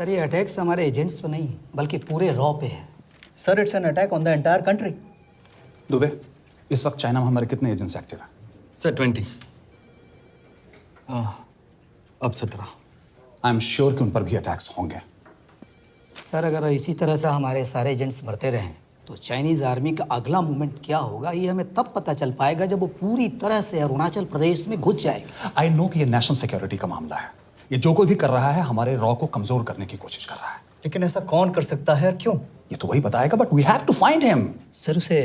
Sir ये attacks हमारे agents पे नहीं बल्कि पूरे रॉ पे है। Sir it's an attack on the entire country. Dubey, इस वक्त चाइना में हमारे कितने एजेंट्स एक्टिव हैं? सर 20। अब 17। आई एम श्योर कि उन पर भी अटैक्स होंगे। सर अगर इसी तरह से हमारे सारे एजेंट्स मरते रहें तो चाइनीज आर्मी का अगला मूवमेंट क्या होगा ये हमें तब पता चल पाएगा जब वो पूरी तरह से अरुणाचल प्रदेश में घुस जाएगा। आई नो कि ये नेशनल सिक्योरिटी का मामला है। ये जो कोई भी कर रहा है हमारे रॉ को कमजोर करने की कोशिश कर रहा है। लेकिन ऐसा कौन कर सकता है और क्यों? ये तो वही बताएगा, but we have to find him. Sir उसे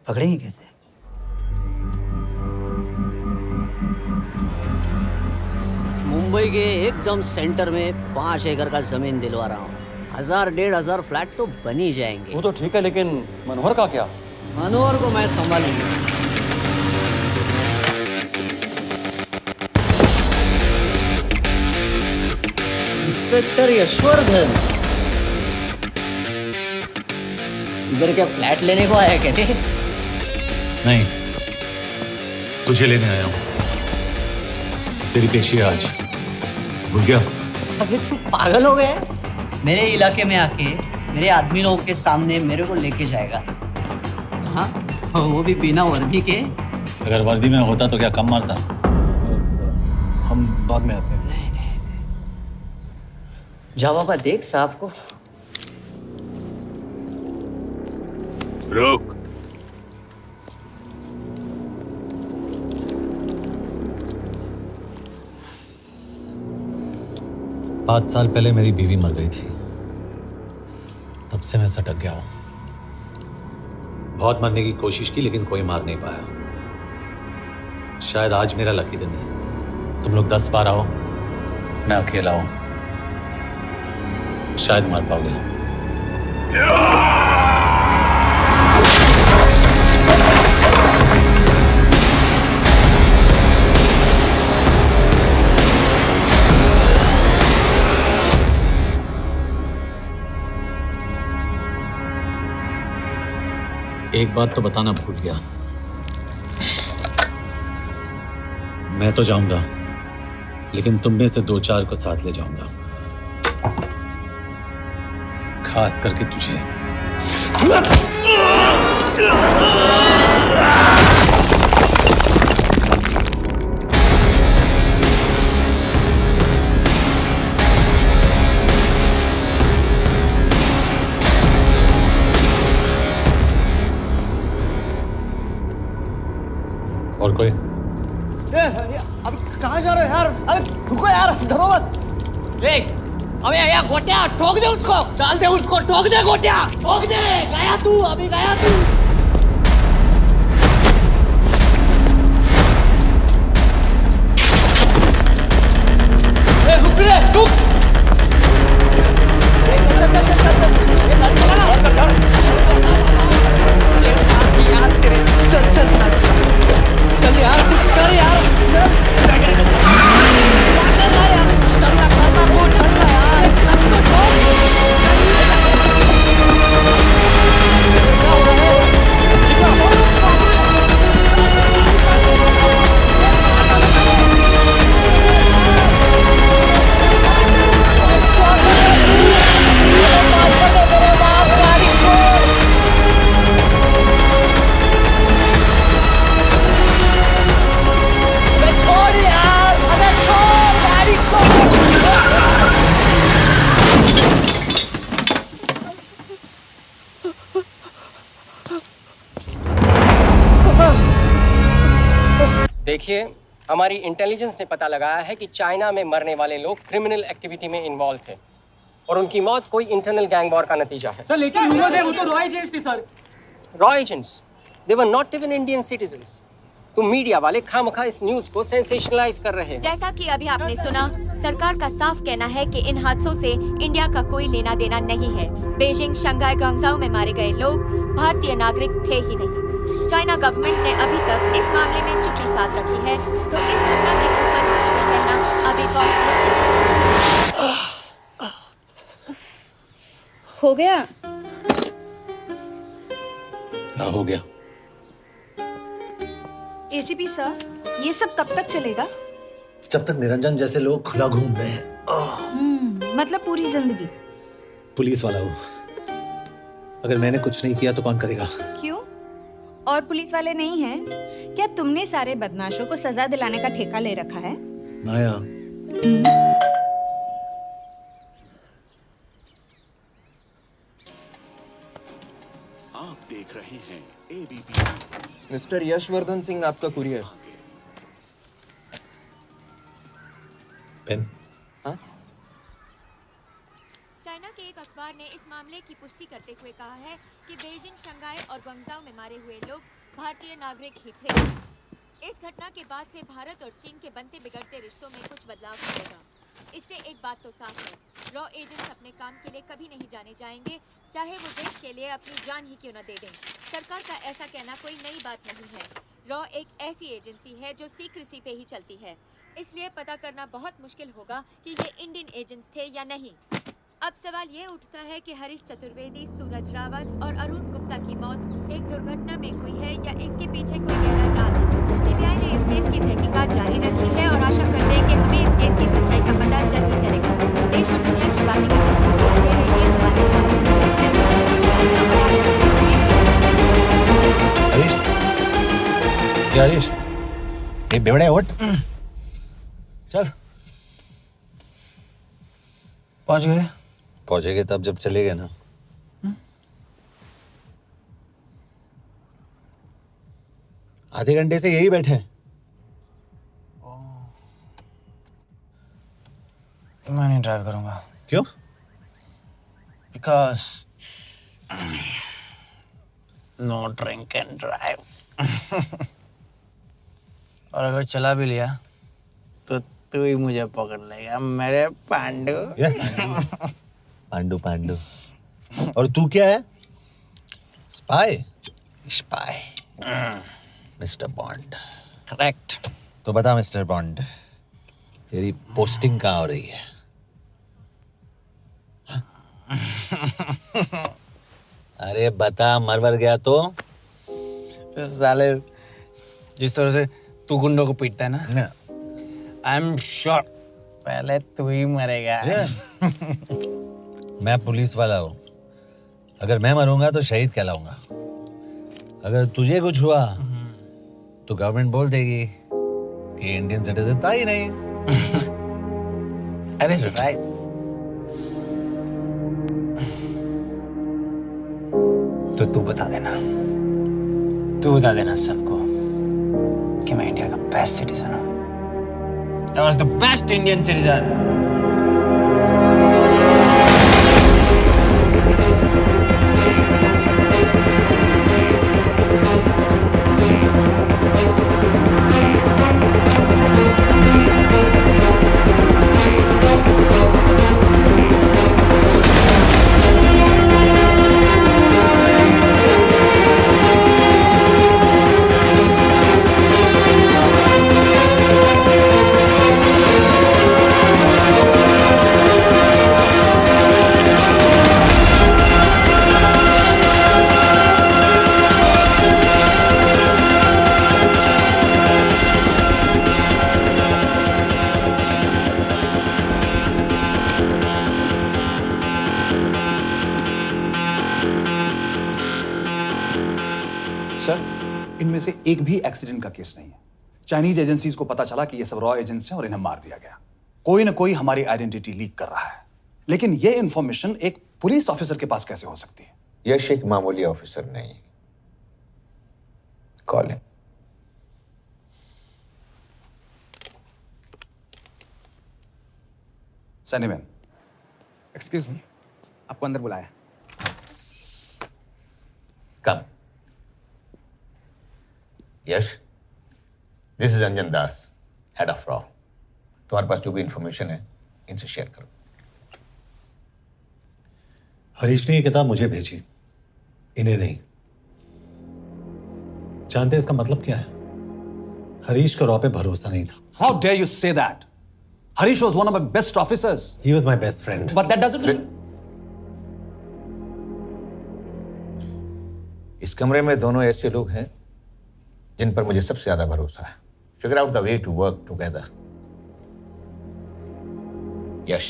पकड़ेंगे कैसे? मुंबई के एकदम सेंटर में 5 एकड़ का जमीन दिलवा रहा हूँ। 1000-1500 फ्लैट तो बन ही जाएंगे। वो तो ठीक है, लेकिन मनोहर का क्या? मनोहर को मैं संभालूंगा। इंस्पेक्टर यशवर्धन, इधर क्या फ्लैट लेने को आया क्या? नहीं, तुझे लेने आया हूँ। तेरी पेशी है आज, भूल गया? अबे तू पागल हो गया? मेरे इलाके में आके मेरे आदमी लोगों के सामने मेरे को लेके जाएगा? हाँ, वो भी बिना वर्दी के। अगर वर्दी में होता तो क्या कम मारता? हम बाद में आते हैं। जाओ बाबा, देख साहब को। रुक। पाँच साल पहले मेरी बीवी मर गई थी, तब से मैं सटक गया हूं। बहुत मरने की कोशिश की लेकिन कोई मार नहीं पाया। शायद आज मेरा लकी दिन है। तुम लोग 10 बार आओ, मैं अकेला हूं, शायद मार पाओगे। एक बात तो बताना भूल गया, मैं तो जाऊंगा लेकिन तुम में से 2-4 को साथ ले जाऊंगा, खास करके तुझे। और कोई? अबे कहाँ जा रहे हो यार? अबे रुको यार, डरो मत। देख, अबे यार गोटिया, ठोक दे उसको, डाल दे उसको, ठोक दे गोटिया, ठोक दे। गया तू, अभी गया तू। रुक रे, रुक। चल चल चल चल, ये गाड़ी चला ना। यार तेरे, चल चल चल यार, कुछ कर यार। चल ना, करना को चल ना यार, कुछ तो देखिए, हमारी इंटेलिजेंस ने पता लगाया है कि चाइना में मरने वाले लोग क्रिमिनल एक्टिविटी में इन्वॉल्व थे और उनकी मौत कोई इंटरनल गैंग वॉर का नतीजा है। सर लेकिन ह्यूमन है, वो तो रॉ एजेंट्स थे sir. Raw agents? They were not even Indian citizens. तुम मीडिया वाले खामखा इस न्यूज को सेंसेशनलाइज कर रहे हैं। जैसा कि अभी आपने सुना, सरकार का साफ कहना है कि इन हादसों से इंडिया का कोई लेना देना नहीं है। बीजिंग, शंघाई, ग्वांगझाओ में मारे गए लोग भारतीय नागरिक थे ही नहीं। चाइना गवर्नमेंट ने अभी तक इस मामले में चुप्पी साध रखी है, तो इस घटना के ऊपर कुछ भी कहना अभी बहुत मुश्किल हो गया। क्या हो गया? एसीपी सर, ये सब कब तक चलेगा? जब तक निरंजन जैसे लोग खुला घूम रहे हैं। मतलब पूरी जिंदगी? पुलिस वाला हूँ। अगर मैंने कुछ नहीं किया तो कौन करेगा? क्यों? और पुलिस वाले नहीं हैं? क्या तुमने सारे बदमाशों को सजा दिलाने का ठेका ले रखा है? माया, आप देख रहे हैं एबीपी। मिस्टर यशवर्धन सिंह आपका कुरियर। पेन। हाँ? चाइना के एक अखबार ने इस मामले की पुष्टि करते हुए कहा है कि बीजिंग, शंघाई और ग्वांगझाओ में मारे हुए लोग भारतीय नागरिक ही थे। इस घटना के बाद से भारत और चीन के बनते बिगड़ते रिश्तों में कुछ बदलाव होगा। इससे एक बात तो साफ है, रॉ एजेंट्स अपने काम के लिए कभी नहीं जाने जाएंगे, चाहे वो देश के लिए अपनी जान ही क्यों न दे दें। सरकार का ऐसा कहना कोई नई बात नहीं है। रॉ एक ऐसी एजेंसी है जो सीक्रेसी पे ही चलती है, इसलिए पता करना बहुत मुश्किल होगा कि ये इंडियन एजेंट्स थे या नहीं। अब सवाल ये उठता है कि हरीश चतुर्वेदी, सूरज रावत और अरुण गुप्ता की मौत एक दुर्घटना में हुई है या इसके पीछे कोई गहरा राज है। सीबीआई ने इस केस की तहकीकात जारी रखी है और आशा करते हैं कि हमें इस केस की सच्चाई का पता जल्द ही चलेगा। देश और दुनिया की बातें देखते रहिए हमारे साथ। हरीश, क्या हरीश? ये बेवड़े उठ, चल। पहुंच गए? पहुंचेंगे तब जब चले गए ना। आधे घंटे से यही बैठे हैं। मैं नहीं ड्राइव करूंगा। क्यों? Because no drink and drive. और अगर चला भी लिया तो तू ही मुझे पकड़ लेगा मेरे पांडू। पांडू पांडू। और तू क्या है? Spy? Spy. Mister bond. Correct. तो बता मिस्टर बॉन्ड, तेरी पोस्टिंग कहाँ हो रही है? अरे बता, मरवर गया तो? साले जिस तरह से तू गुंडों को पीटता है ना, आई एम श्योर पहले तू ही मरेगा। मैं पुलिस वाला हूँ, अगर मैं मरूंगा तो शहीद कहलाऊंगा। अगर तुझे कुछ हुआ तो गवर्नमेंट बोल देगी कि इंडियन सिटीजन था ही नहीं। अरे राइट। तो तू बता देना सबको कि मैं इंडिया का बेस्ट सिटीजन हूँ। I was the best Indian citizen. Sir, इनमें से एक भी एक्सीडेंट का केस नहीं है। चाइनीज एजेंसीज को पता चला कि ये सब रॉ एजेंट्स हैं और इन्हें मार दिया गया। कोई ना कोई हमारी आइडेंटिटी लीक कर रहा है, लेकिन ये इंफॉर्मेशन एक पुलिस ऑफिसर के पास कैसे हो सकती है? यश एक मामूली ऑफिसर नहीं। Call him. सनीमैन। एक्सक्यूज मी, आपको अंदर बुलाया। Come. Yash, this is Anjan Das, head of रॉ। तुम्हारे पास जो भी इंफॉर्मेशन है इनसे शेयर करो। हरीश ने ये किताब मुझे भेजी, इन्हें नहीं। जानते हैं इसका मतलब क्या है? हरीश को रॉ पे भरोसा नहीं था। How dare you say that? Harish was one of my best officers. He was my best friend. But that doesn't. इस कमरे में दोनों ऐसे लोग हैं जिन पर मुझे सबसे ज्यादा भरोसा है। Figure out the way to work together. Yash,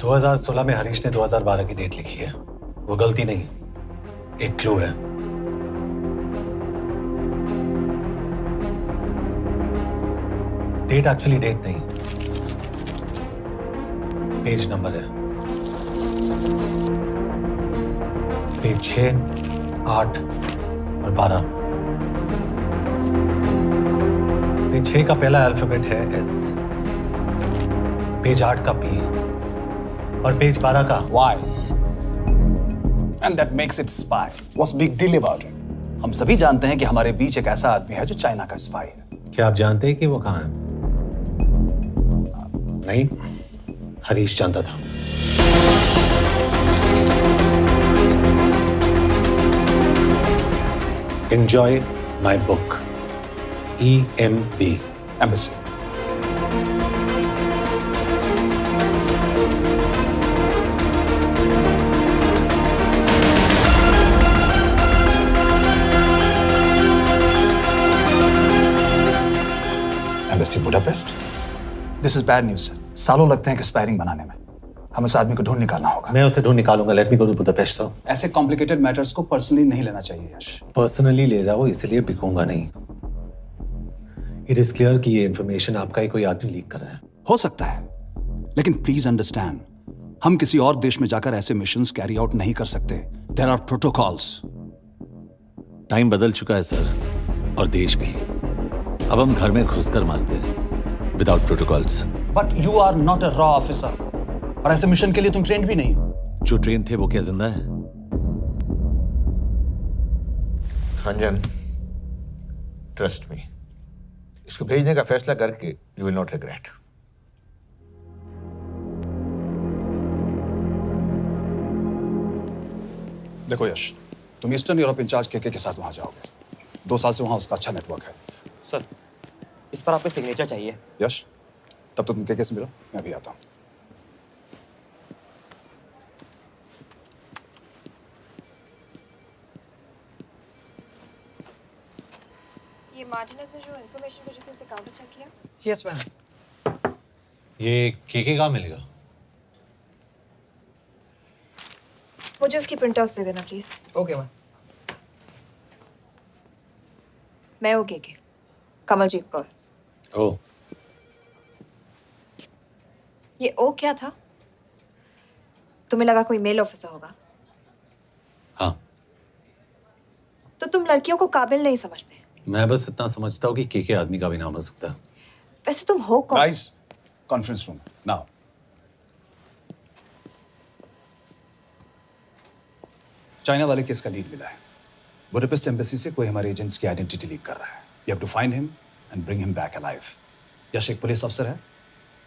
2016 में हरीश ने 2012 की डेट लिखी है। वो गलती नहीं, एक क्लू है। डेट एक्चुअली डेट नहीं, पेज नंबर है। पेज 6, 8 और 12। पेज 6 का पहला अल्फाबेट है S, पेज 8 का P और पेज 12 का Why? And that makes it spy. What's big deal about it? हम सभी जानते हैं कि हमारे बीच एक ऐसा आदमी है जो चाइना का स्पाई है। क्या आप जानते हैं कि वो कहाँ है? नहीं, हरीश जानता था। Enjoy my book. EMB. Embassy. Embassy Budapest. This is bad news, sir. सालों लगते हैं एक्सपायरिंग बनाने में। हमें उस आदमी को ढूंढ निकालना होगा। मैं उसे ढूंढ निकालूंगा। Let me go to Budapest sir. ऐसे कॉम्प्लिकेटेड मैटर्स को पर्सनली नहीं लेना चाहिए यश। पर्सनली ले जाओ, इसलिए बिकूंगा नहीं। इट इज क्लियर कि ये इंफॉर्मेशन आपका ही कोई आदमी लीक कर रहा है। हो सकता है, लेकिन प्लीज अंडरस्टैंड, हम किसी और देश में जाकर ऐसे मिशंस कैरी आउट नहीं कर सकते। There are protocols. टाइम बदल चुका है सर, और देश भी। अब हम घर में घुसकर मारते हैं without protocols. But you are not a रॉ ऑफिसर, और ऐसे मिशन के लिए तुम ट्रेंड भी नहीं हो। जो ट्रेन थे वो क्या जिंदा है? रंजन, ट्रस्ट मी, इसको भेजने का फैसला करके यू विल नॉट रिग्रेट। देखो यश, तुम ईस्टर्न यूरोप इंचार्ज के साथ वहां जाओगे। 2 साल से वहां उसका अच्छा नेटवर्क है। सर, इस पर आपके सिग्नेचर चाहिए। यश, तब तो तुम के से मिलो, मैं भी आता हूं। ये मार्टिनेज ने जो इन्फॉर्मेशन भेजी थी उसे काउंटर चेक किया? Yes ma'am. ये के कहाँ मिलेगा? मुझे उसकी प्रिंटआउट्स दे देना प्लीज। Okay ma'am. मैं हूँ के कमलजीत कौर। ओ, ये ओ क्या था? तुम्हें लगा कोई मेल ऑफिसर होगा? हाँ। तो तुम लड़कियों को काबिल नहीं समझते? मैं बस इतना समझता हूँ कि के आदमी का भी नाम हो सकता है। वैसे तुम हो कौन? Guys, conference room now. China वाले केस का लीड मिला है। बुडापेस्ट एम्बेसी से कोई हमारे एजेंट्स की आइडेंटिटी लीक कर रहा है। You have to find him and bring him back alive. Yash एक पुलिस अफसर है,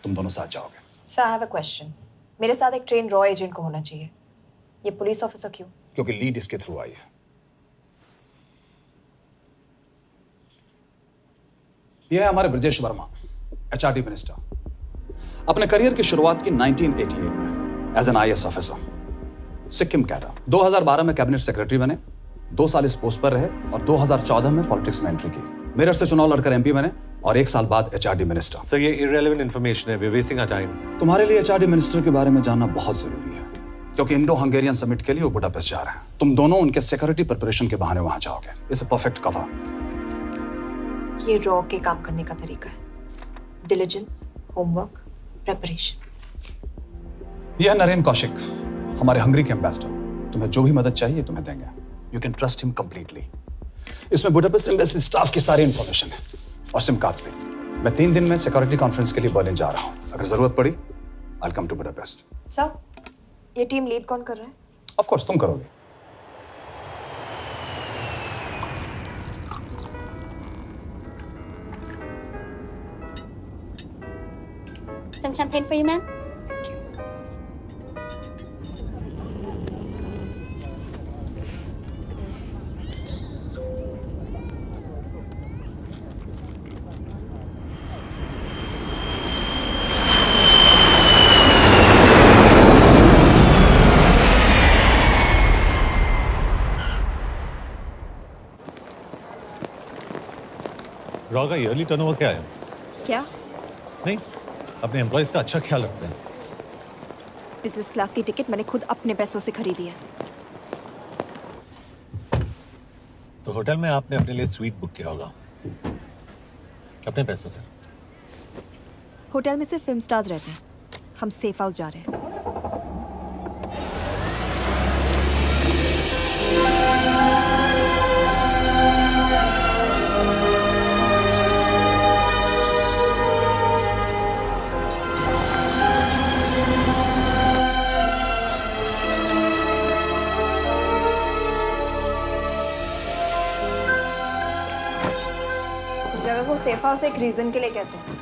तुम दोनों साथ जाओगे। Sir, I have a question. मेरे साथ एक ट्रेन रॉ एजेंट को होना चाहिए। ये पुलिस ऑफिसर क्यों? क्योंकि लीड इसके थ्रू आई है। यह है हमारे ब्रजेश वर्मा, HRD मिनिस्टर। अपने करियर की शुरुआत की 1988 में as an IAS officer, Sikkim cadre. 2012 में कैबिनेट सेक्रेटरी बने, 2 साल इस पोस्ट पर रहे और 2014 में पॉलिटिक्स में एंट्री की। मेरठ से चुनाव लड़कर MP बने और 1 साल बाद HRD मिनिस्टर। सर, ये इररिलेवेंट इंफॉर्मेशन है। We wasting our time. तुम्हारे लिए HRD मिनिस्टर के बारे में जानना बहुत जरूरी है, क्योंकि इंडो हंगेरियन समिट के लिए वो बुडापेस्ट जा रहे हैं। तुम दोनों उनके सिक्योरिटी प्रिपरेशन के बहाने वहां जाओगे। It's a perfect cover. ये रॉ के काम करने का तरीका है। Diligence, homework, preparation. यह नरेन कौशिक, हमारे हंगरी के एम्बेसडर। तुम्हें जो भी मदद चाहिए तुम्हें देंगे। You can trust him completely. इसमें बुडापेस्ट एम्बेसी स्टाफ की सारी इंफॉर्मेशन है और सिम कार्ड्स भी। मैं 3 दिन में सिक्योरिटी कॉन्फ्रेंस के लिए बर्लिन जा रहा हूँ। अगर जरूरत पड़ी I will come to Budapest. Sir, ये टीम लीड कौन कर रहा है? ऑफ कोर्स तुम करोगे। Some champagne for you, ma'am? Raw का ईयरली टर्नओवर क्या है? क्या? नहीं, अपने एम्प्लॉइज का अच्छा ख्याल रखते हैं। बिजनेस क्लास की टिकट मैंने खुद अपने पैसों से खरीदी है। तो होटल में आपने अपने लिए स्वीट बुक किया होगा अपने पैसों से। होटल में सिर्फ फिल्म स्टार्स रहते हैं, हम सेफ हाउस जा रहे हैं। इस जगह को सेफ हाउस एक रीजन के लिए कहते हैं,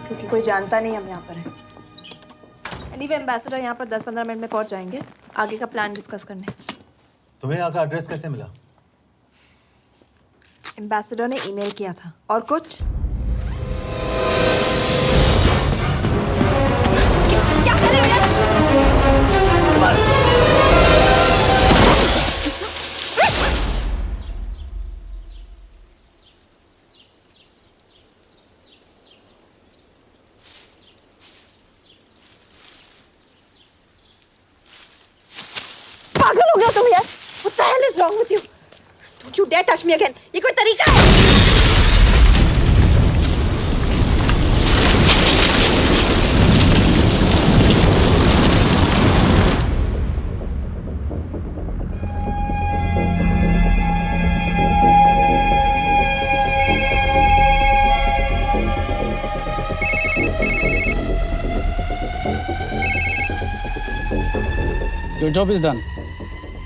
क्योंकि कोई जानता नहीं हम यहाँ पर हैं। एनीवे एम्बेसडर यहाँ पर 10-15 मिनट में पहुँच जाएंगे आगे का प्लान डिस्कस करने। तुम्हें यहाँ का एड्रेस कैसे मिला? एम्बेसडर ने ईमेल किया था। और कुछ? क्या कर रहे हो? पागल हो गया तुम यार? What the hell is wrong with you? Don't you dare touch me again. ये कोई तरीका है? Your job is done.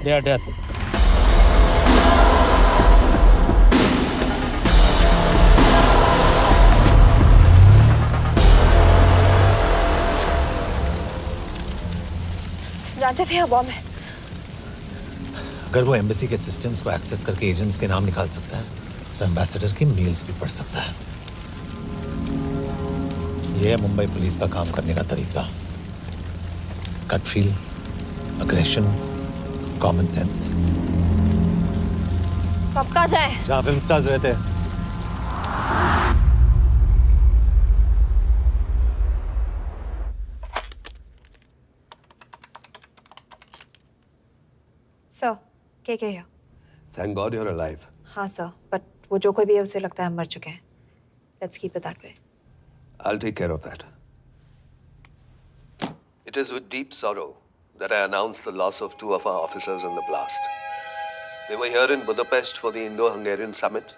They are dead. जानते थे बॉम्ब है। अगर वो एम्बेसी के सिस्टम्स को एक्सेस करके एजेंट्स के नाम निकाल सकता है तो एम्बेसडर की मेल्स भी पढ़ सकता है। ये है मुंबई पुलिस का काम करने का तरीका। Gut feel, aggression, common sense. कब कहाँ जाए? जहाँ फिल्म स्टार्स रहते हैं। सर, क्या है? Thank God you're alive. हाँ सर, बट वो जो कोई भी है उसे लगता है हम मर चुके हैं। Let's keep it that way. I'll take care of that. It is with deep sorrow that I announce the loss of 2 of our officers in the blast. They were here in Budapest for the Indo-Hungarian summit,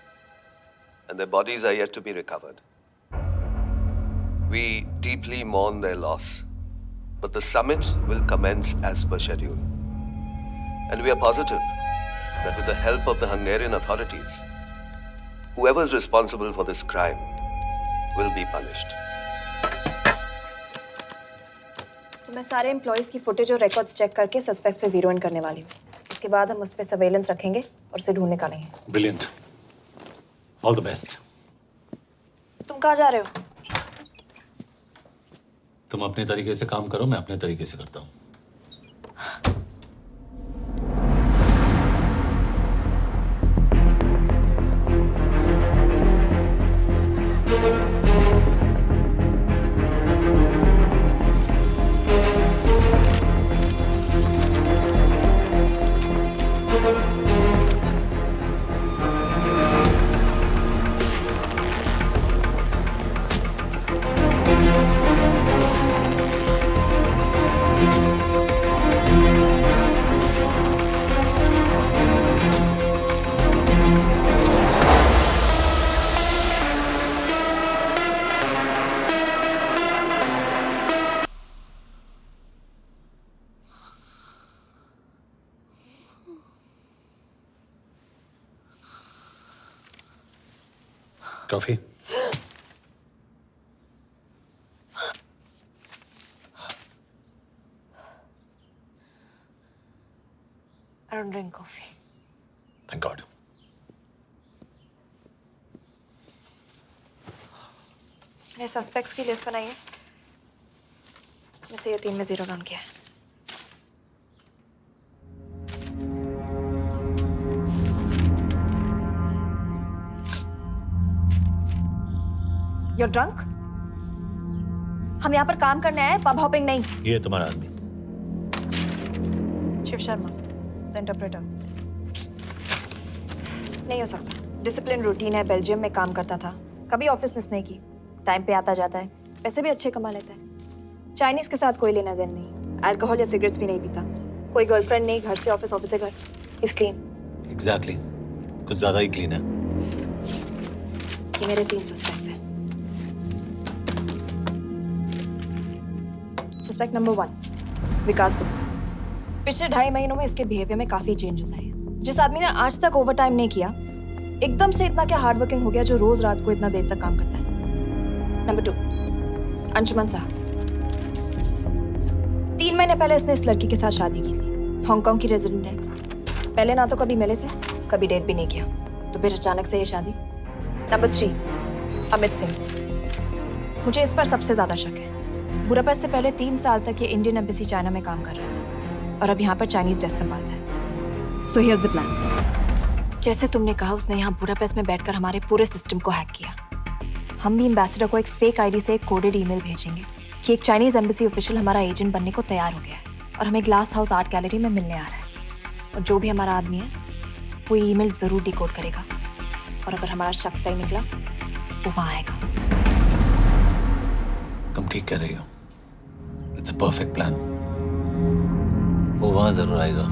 and their bodies are yet to be recovered. We deeply mourn their loss, but the summit will commence as per schedule. And we are positive that with the help of the Hungarian authorities, whoever is responsible for this crime will be punished. तो मैं सारे employees की footage और records check करके suspects पे zero in करने वाली हूँ। उसके बाद हम उस पर सर्वेलेंस रखेंगे और उसे ढूंढ निकालेंगे। Brilliant, all the best. तुम कहाँ जा रहे हो? तुम अपने तरीके से काम करो, मैं अपने तरीके से करता हूँ। Coffee? I don't drink coffee. Thank God. मैंने सस्पेक्ट्स की लिस्ट बनाई है। मैं से ये 3 में जीरो डाउन किया है। You're drunk? हम यहाँ पर काम करने आए, पब हॉपिंग नहीं। ये तुम्हारा आदमी शिव शर्मा, द इंटरप्रेटर। नहीं हो सकता। डिसिप्लिन रूटीन है, बेल्जियम में काम करता था, कभी ऑफिस मिस नहीं की, टाइम पे आता जाता है, पैसे भी अच्छे कमा लेता है। चाइनीज के साथ कोई लेना देना नहीं, अल्कोहल या सिगरेट्स भी नहीं पीता, कोई गर्लफ्रेंड नहीं, घर से ऑफिस, ऑफिस से घर, इज क्लीन। एग्जैक्टली, कुछ ज्यादा ही क्लीन है। ये मेरे 3 सस्पेक्ट्स हैं। सस्पेक्ट नंबर 1, विकास गुप्ता। पिछले 2.5 महीनों में इसके बिहेवियर में काफी चेंजेस आए हैं। जिस आदमी ने आज तक ओवरटाइम नहीं किया, एकदम से इतना क्या हार्ड वर्किंग हो गया जो रोज रात को इतना देर तक काम करता है। नंबर 2, अंशुमन साहब। 3 महीने पहले इसने इस लड़की के साथ शादी की थी, हांगकांग की रेजिडेंट है। पहले ना तो कभी मिले थे, कभी डेट भी नहीं किया, तो फिर अचानक से ये शादी। नंबर 3, अमित सिंह। मुझे इस पर सबसे ज्यादा शक है। बुडापेस्ट से पहले 3 साल तक ये इंडियन एम्बेसी चाइना में काम कर रहा था और अब यहाँ पर चाइनीज डेस्क संभालता है। So here's the plan. जैसे तुमने कहा, उसने यहाँ बुडापेस्ट में बैठकर हमारे पूरे सिस्टम को हैक किया। हम भी एम्बेसडर को एक फेक आईडी से एक कोडेड ईमेल भेजेंगे कि एक चाइनीज एम्बेसी ऑफिशियल हमारा एजेंट बनने को तैयार हो गया है और हमें ग्लास हाउस आर्ट गैलरी में मिलने आ रहा है। और जो भी हमारा आदमी है वो ईमेल जरूर डिकोड करेगा और अगर हमारा शक सही निकला वो वहां आएगा। तुम ठीक कह रही हो, इट्स अ परफेक्ट प्लान। वो वहां जरूर आएगा।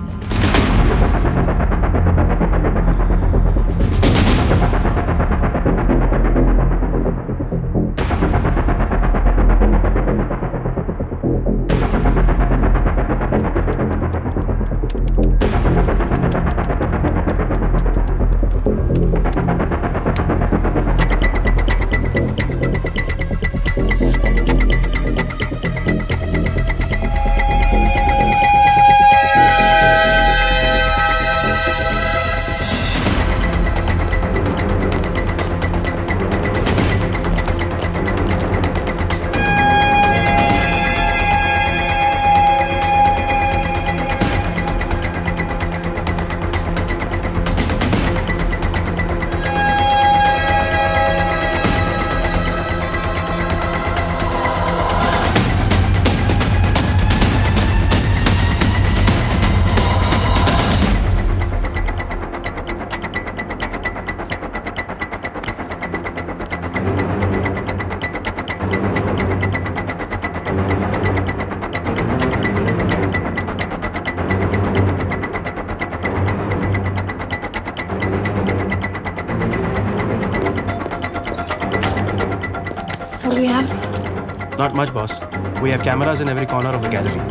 Not much, boss. We have cameras in every corner of the gallery.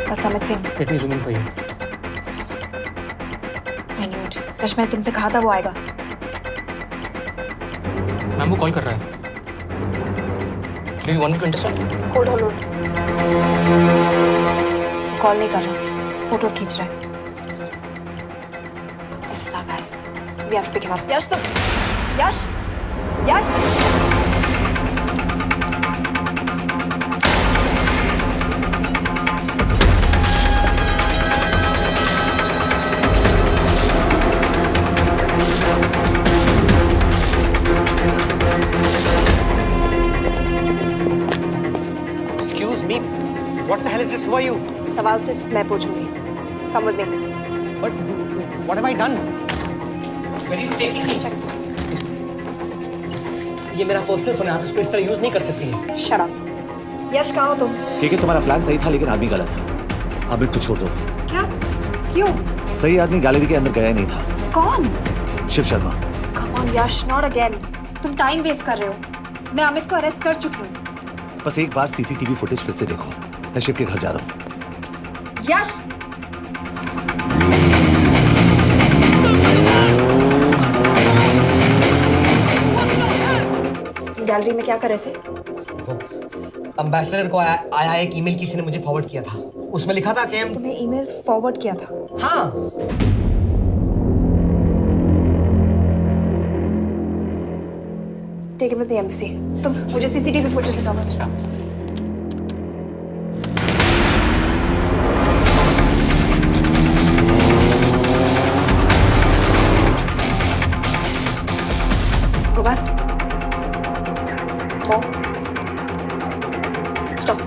That's Amit Singh. Let me zoom in for you. I knew it. Rush, मैंने तुमसे कहा था वो आएगा। मैम वो कॉल कर रहा है। Do you want me to intercept? Hold. Call नहीं कर रहा, फोटोज खींच रहा है। This is our guy. We have to pick him up. यश तुम, यश। What the hell is this? Who are you? सवाल सिर्फ मैं पूछूंगी। Come with me. But what have I done? Where are you taking me? Check this. ये मेरा personal phone है, आप इसको इस तरह यूज नहीं कर सकती हैं। Shut up. यश कहाँ हो तुम? ठीक है, तुम्हारा प्लान सही था लेकिन आदमी गलत था। अमित को छोड़ दो। क्या? क्यों? सही आदमी गैलरी के अंदर गया ही नहीं था। कौन? Shiv Sharma. Come on Yash, not again. तुम टाइम वेस्ट कर रहे हो। मैं अमित को अरेस्ट कर चुकी हूँ। बस एक बार सीसीटीवी फुटेज फिर से देखो। मैं शिव के घर जा रहा हूँ। यश! गैलरी में क्या कर रहे थे? एम्बेसडर को आया एक ईमेल किसी ने मुझे फॉरवर्ड किया था। उसमें लिखा था कि तुम्हें ईमेल फॉरवर्ड किया था? हाँ। Take it with the embassy. तुम मुझे सीसीटीवी फुटेज दिखाओ। Go back. Fall. Stop.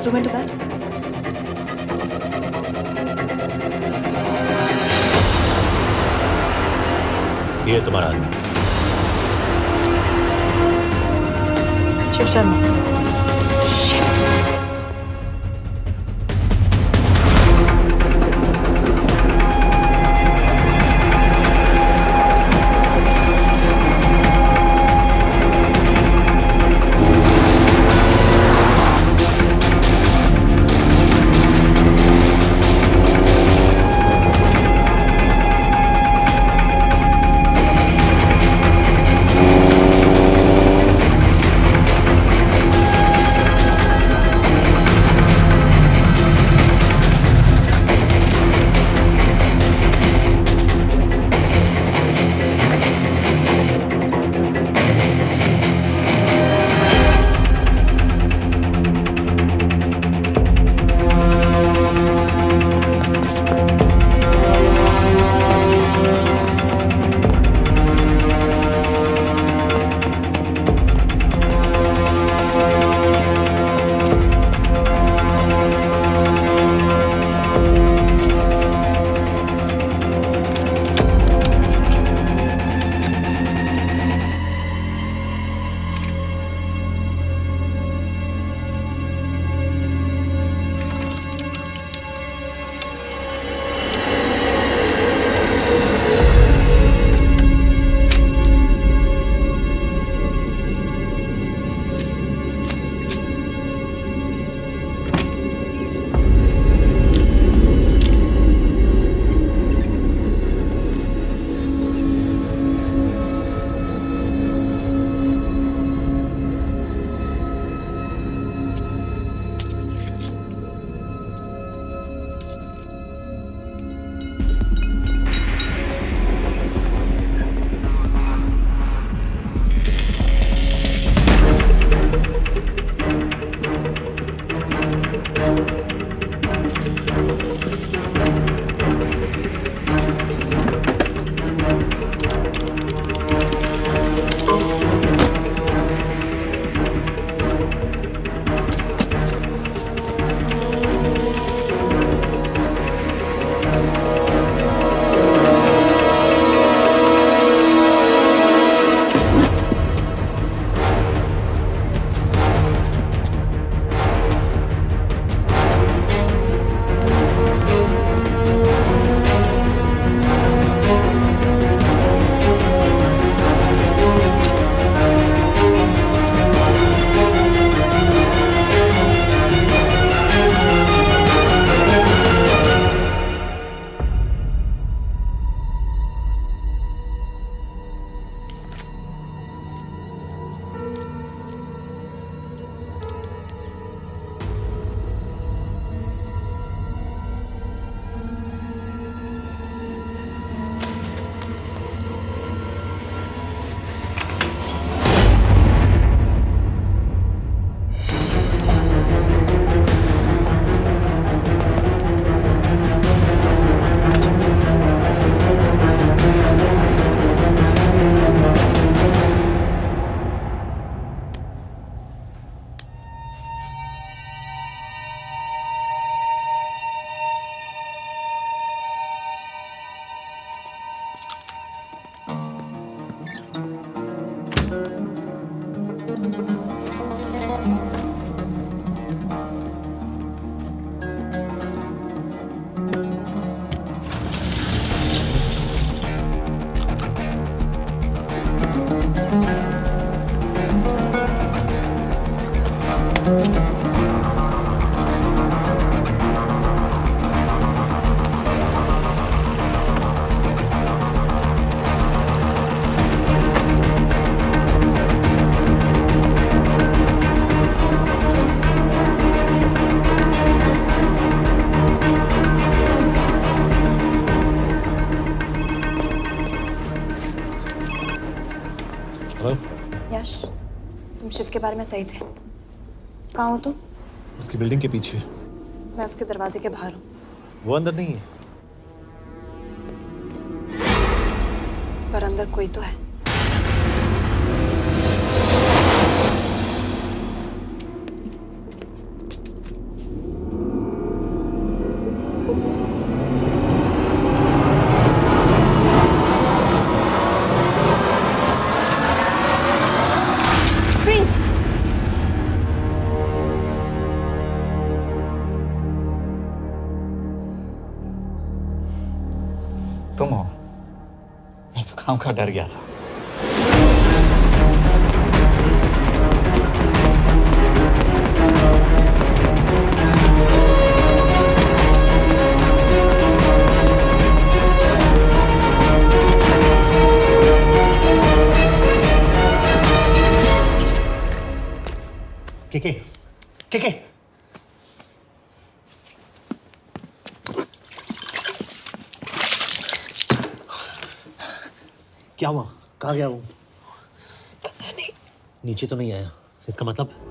Zoom into that. ये तुम्हारा आदमी। शिव शर्मा। Shit. यश, तुम शिव के बारे में सही थे। कहाँ हो तुम? उसकी बिल्डिंग के पीछे। मैं उसके दरवाजे के बाहर हूँ। वो अंदर नहीं है। पर अंदर कोई तो है। तुम हो? मैं तो काम का डर गया था। के क्या हुआ? कहाँ गया वो? पता नहीं। नीचे तो नहीं आया, इसका मतलब?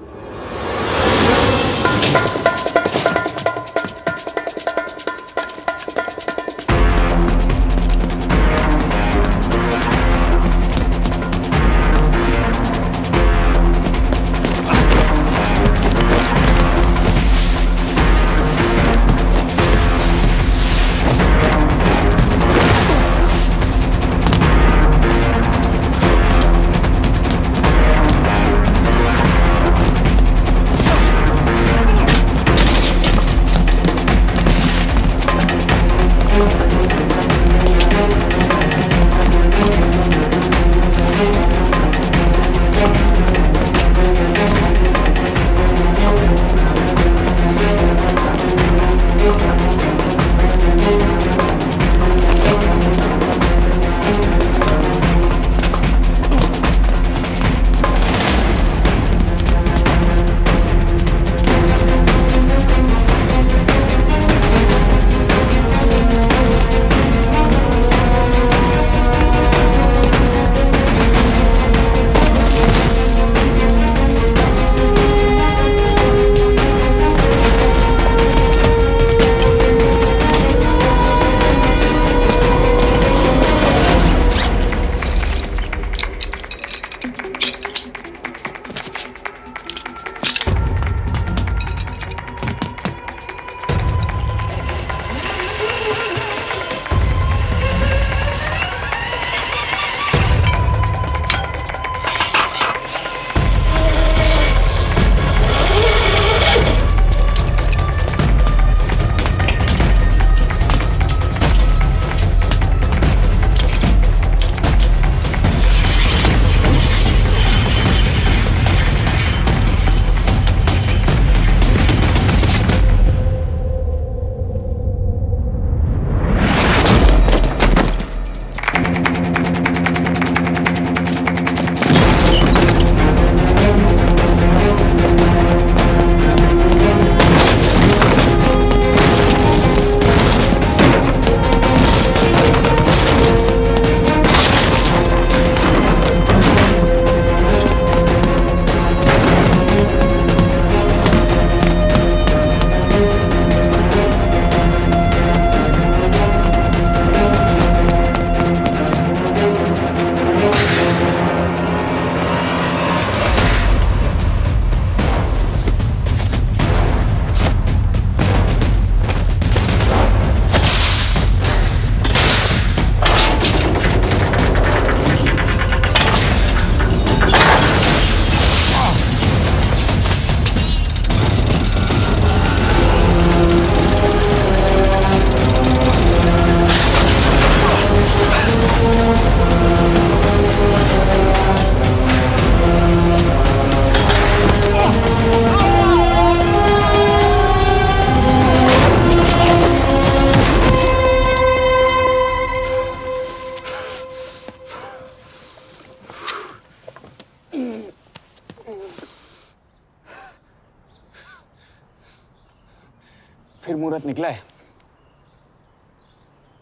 फिर मुहूर्त निकला है।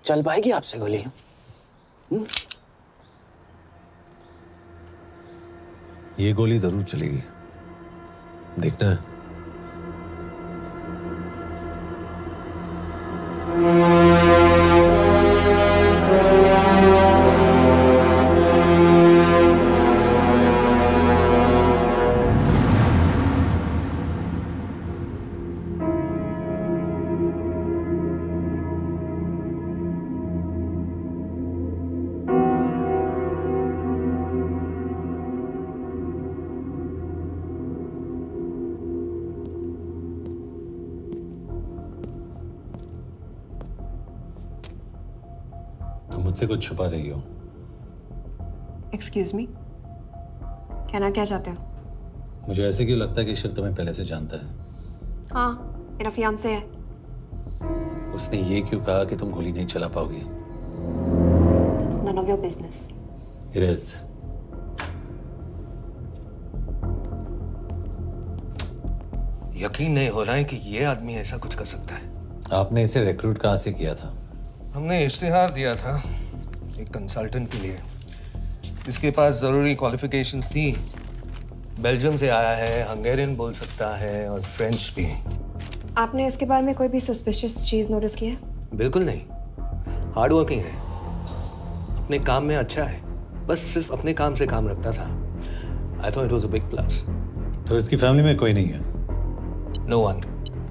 चल पाएगी आपसे गोली? ये गोली जरूर चलेगी, देखना है। मुझसे कुछ छुपा रही हो। एक्सक्यूज मी, कहना क्या चाहते हो? मुझे ऐसे क्यों लगता है कि ईश्वर तुम्हें पहले से जानता है? हाँ, मेरा फियांसे है। उसने ये क्यों कहा कि तुम गोली नहीं चला पाओगी? It's none of your business. It is. यकीन नहीं हो रहा है कि ये आदमी ऐसा कुछ कर सकता है। आपने इसे रिक्रूट कहाँ से किया था? हमने इश्तिहार दिया था एक कंसल्टेंट के लिए, जिसके पास ज़रूरी क्वालिफिकेशंस थी। बेल्जियम से आया है, हंगेरियन बोल सकता है और फ्रेंच भी। आपने इसके बारे में कोई भी सस्पिशियस चीज़ नोटिस की है? बिल्कुल नहीं, हार्ड वर्किंग है, अपने काम में अच्छा है, बस सिर्फ अपने काम से काम रखता था। I thought it was a big plus. तो इसकी फैमिली में कोई नहीं है? No one,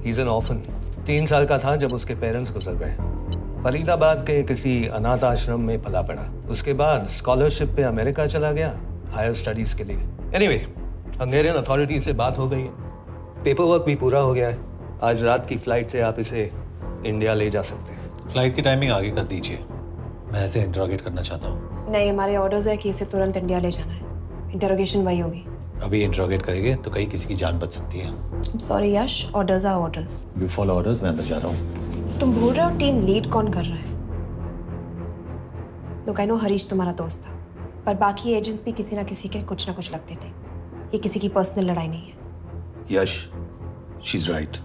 he is an orphan. 3 साल का था जब उसके पेरेंट्स गुजर गए। फरीदाबाद के किसी अनाथ आश्रम में पला पड़ा। उसके बाद स्कॉलरशिप पे अमेरिका चला गया हायर स्टडीज के लिए। एनीवे, हंगेरियन अथॉरिटी से बात हो गई है, पेपर वर्क भी पूरा हो गया है। आज रात की फ्लाइट से आप इसे इंडिया ले जा सकते हैं। फ्लाइट की टाइमिंग आगे कर दीजिए, मैं इसे इंटरोगेट करना चाहता हूँ। नहीं, हमारे ऑर्डर्स है कि इसे तुरंत इंडिया ले जाना है। इंटरोगेशन वही होगी। अभी इंटरोगेट करेंगे तो कहीं किसी की जान बच सकती है। Sorry Yash, orders are orders. You follow orders, मैं अंदर जा रहा हूँ। तुम भूल रहे हो टीम लीड कौन कर रहा है? लोग आई नो हरीश तुम्हारा दोस्त था, पर बाकी एजेंट्स भी किसी ना किसी के कुछ ना कुछ लगते थे। ये किसी की पर्सनल लड़ाई नहीं है। यश, शी इज राइट।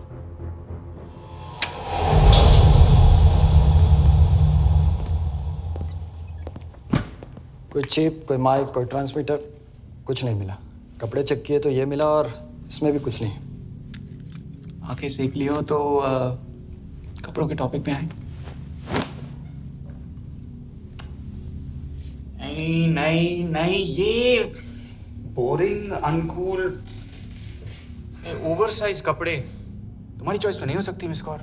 कोई चिप, कोई माइक, कोई ट्रांसमीटर, कुछ नहीं मिला। कपड़े चेक किए तो ये मिला और इसमें भी कुछ नहीं। आंखें सेक लियो तो कपड़ों के टॉपिक पे आए। नहीं नहीं नहीं, ये बोरिंग, अनकूल, ओवरसाइज कपड़े तुम्हारी चॉइस तो नहीं हो सकती मिस कौर।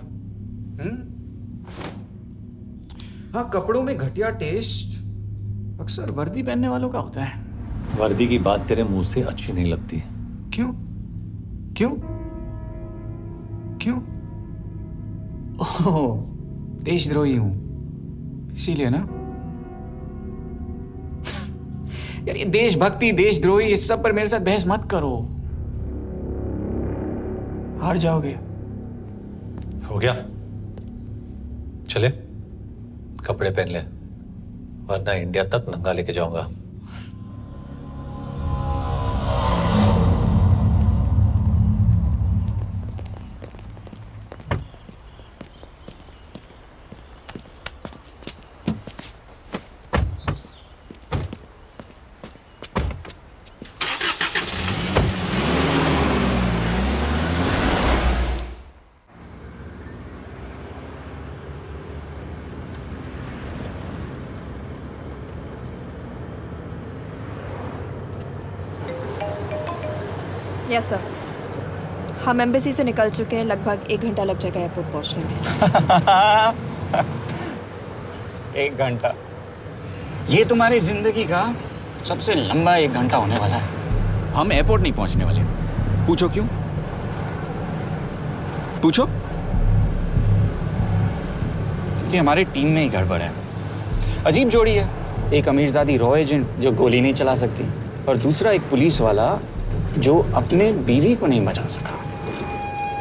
हाँ, कपड़ों में घटिया टेस्ट अक्सर वर्दी पहनने वालों का होता है। वर्दी की बात तेरे मुंह से अच्छी नहीं लगती। क्यों क्यों क्यों? ओह, देशद्रोही हूं इसीलिए ना। यार ये देशभक्ति, देशद्रोही, इस सब पर मेरे साथ बहस मत करो, हार जाओगे। हो गया, चले कपड़े पहन ले, वरना इंडिया तक नंगा लेके जाऊंगा। यस सर, हम एम्बेसी से निकल चुके हैं। लगभग 1 घंटा लग जाएगा एयरपोर्ट पहुंचने में। 1 घंटा? ये तुम्हारी जिंदगी का सबसे लंबा 1 घंटा होने वाला है। हम एयरपोर्ट नहीं पहुंचने वाले। पूछो क्यों? पूछो। क्योंकि हमारी टीम में ही गड़बड़ है। अजीब जोड़ी है, एक अमीरजादी रॉ एजेंट जो गोली नहीं चला सकती, और दूसरा एक पुलिस वाला जो अपने बीवी को नहीं बचा सका।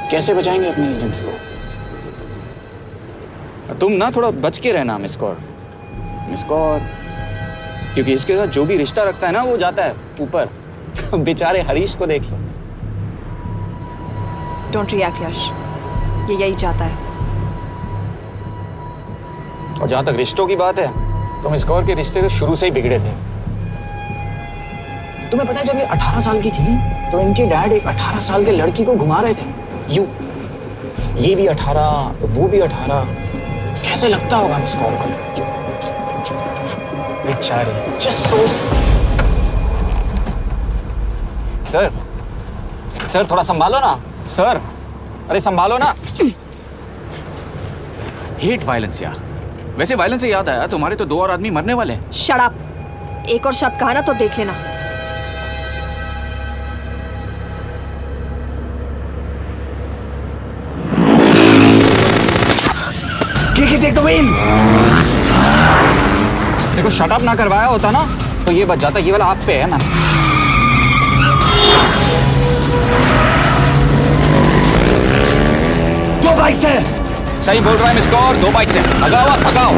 कैसे बचाएंगे अपने एजेंट्स को? तुम ना थोड़ा बच के रहना मिस कौर, क्योंकि इसके साथ जो भी रिश्ता रखता है ना वो जाता है ऊपर। बेचारे हरीश को देख लो। डोंट रिएक्ट यश, ये यही चाहता है। और जहां तक रिश्तों की बात है, तो मिस कौर के रिश्ते तो शुरू से ही बिगड़े थे। तुम्हें पता है जब ये 18 साल की थी तो इनके डैड एक 18 साल के लड़की को घुमा रहे थे। ये भी 18, वो भी 18। कैसे लगता होगा मिस कॉल को? बेचारे, जस्ट सो। सर थोड़ा संभालो ना सर। अरे संभालो ना। हेट वायलेंस यार। वैसे वायलेंस से याद आया, तुम्हारे तो 2 और आदमी मरने वाले हैं। Shut up. एक और शब्द कहा ना तो देख लेना। Take the wheel. देखो शट अप ना करवाया होता ना तो ये बच जाता। ये वाला आप पे है मैम। दो बाइक से। सही बोल रहा है मिस कौर, 2 बाइक से। भगाओ आप, भगाओ।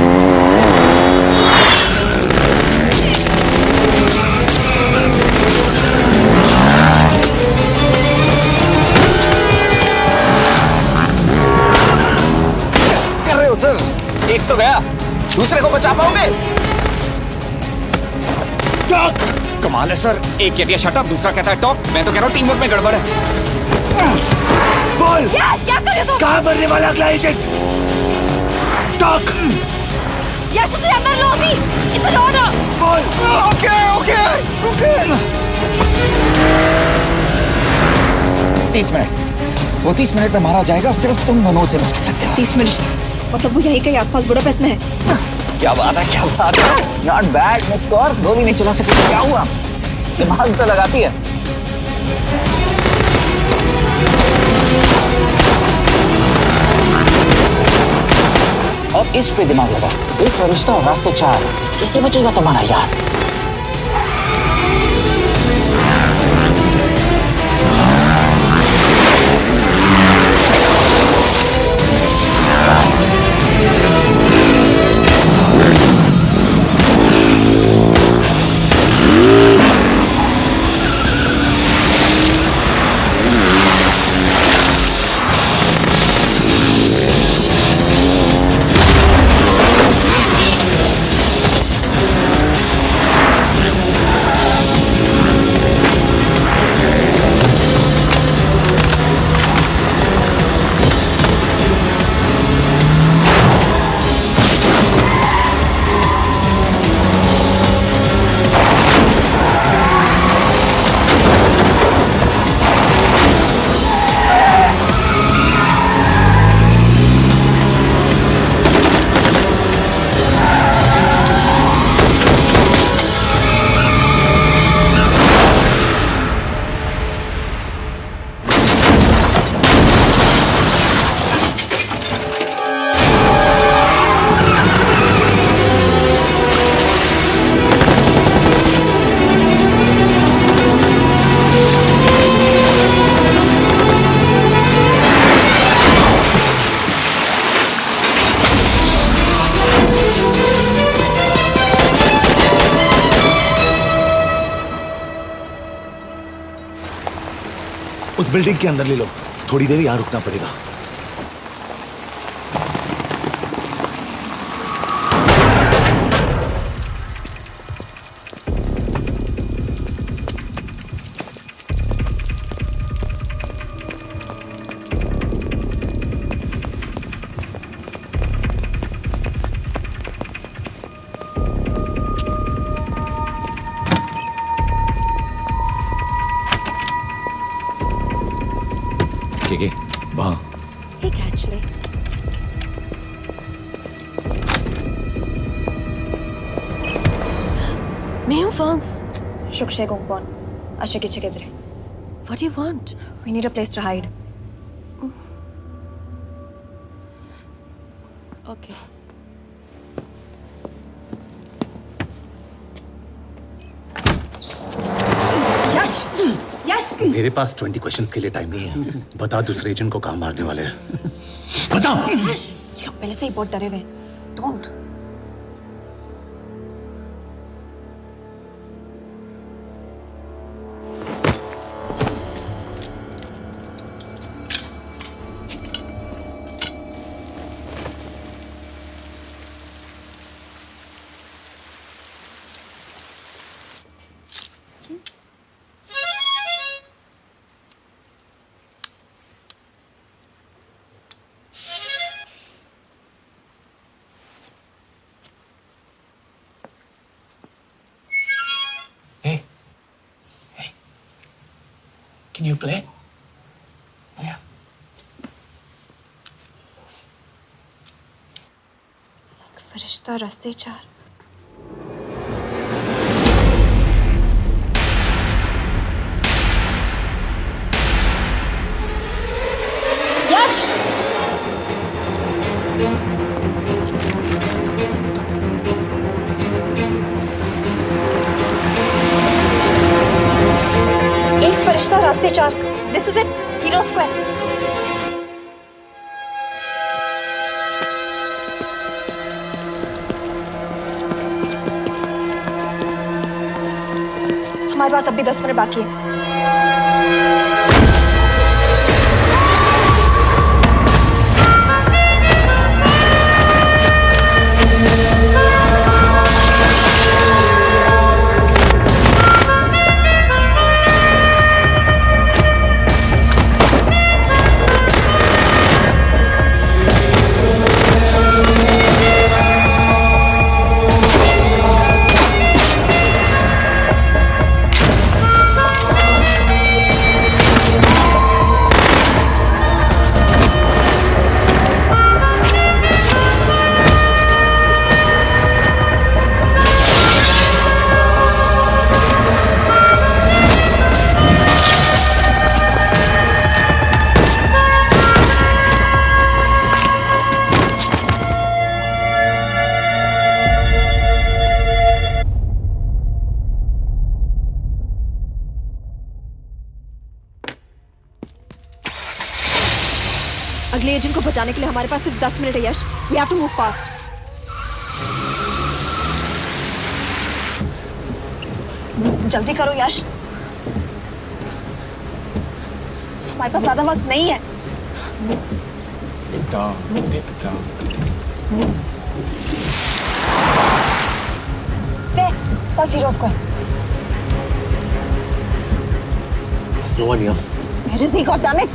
कर रहे हो सर? एक तो गया, दूसरे को बचा पाओगे? कमाल है सर। एक कहती है शट अप, दूसरा कहता है टॉप। मैं तो कह रहा हूँ टीम वर्क में गड़बड़ है। बोल क्या कर रहे हो तुम? कहाँ मरने वाला अगला एजेंट? टॉक। यश से अंदर लो अभी। It's an order. बोल। ओके। 30 मिनट। वो 30 मिनट में मारा जाएगा। सिर्फ तुम दोनों से बचा सकते हो। 30 मिनट मतलब वो यहीं कहीं आसपास बुडापेस्ट में है। क्या बात है, क्या बात है। Not bad miss Kaur. गोली नहीं चला सकती। क्या हुआ? दिमाग तो लगाती है। अब इस पे दिमाग लगा। एक फरिश्ता और रास्ते 4। कैसे बचेगा तुम्हारा यार? उस बिल्डिंग के अंदर ले लो। थोड़ी देर यहाँ रुकना पड़ेगा। वहाँ Hey, actually. मैं हूँ Fons. Shukshay Gongpon. Asha kiche kidre. What do you want? We need a place to hide. Okay. यश! यश! मेरे पास 20 क्वेश्चंस के लिए टाइम नहीं है। बता दूसरे एजेंट को कहाँ मारने वाले हैं। बता। यश! ये लोग पहले से ही बहुत डरे हुए हैं। Don't. Can you play? Yeah. फरिश्ता रास्ते चार। यश! एक फरिश्ता रास्ते चार। This is it. Hero Square. हमारे पास अभी 10 मिनट बाकी है। अगले एजेंट को बचाने के लिए हमारे पास सिर्फ 10 मिनट है Yash. We have to move fast. जल्दी करो यश, हमारे पास ज्यादा वक्त नहीं है। That's Hero Square. There's no one here. Where is he? God damn it!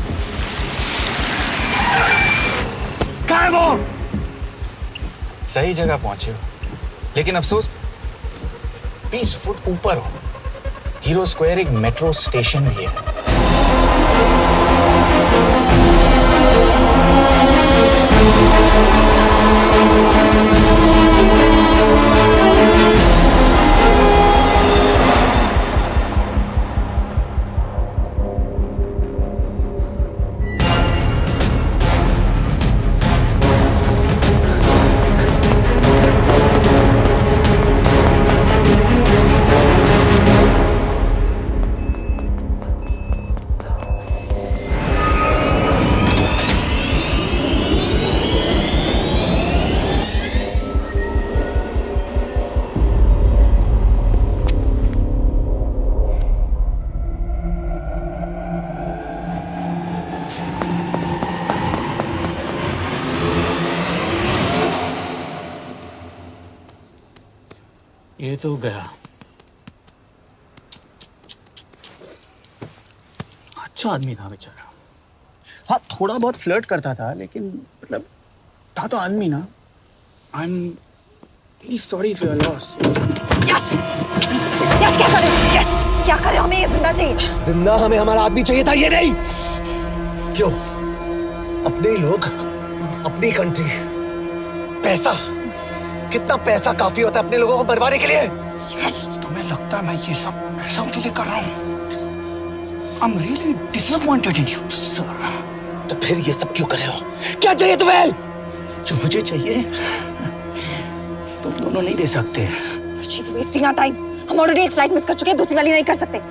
कहाँ है वो? सही जगह पहुंचे हो, लेकिन अफसोस 20 फुट ऊपर हो। हीरो स्क्वायर एक मेट्रो स्टेशन भी है। ये तो गया। अच्छा आदमी था बेचारा। हाँ, थोड़ा बहुत फ्लर्ट करता था, लेकिन मतलब था तो आदमी ना। I am really sorry for your loss. Yash! Yash क्या कर रहे हो? यश क्या कर रहे हो? हमें ये जिंदा चाहिए। जिंदा हमें हमारा आदमी चाहिए था, ये नहीं। क्यों? अपने लोग, अपनी कंट्री, पैसा, कितना पैसा काफी होता है अपने लोगों को मरवाने के लिए? यस, तुम्हें लगता है मैं ये सब पैसों के लिए कर रहा हूँ? I'm really disappointed in you, sir. तो फिर ये सब क्यों कर रहे हो? क्या चाहिए तुम्हें? जो मुझे चाहिए तुम दोनों नहीं दे सकते। She's wasting our time. हम ऑलरेडी एक फ्लाइट मिस कर चुके हैं, दूसरी वाली नहीं कर सकते।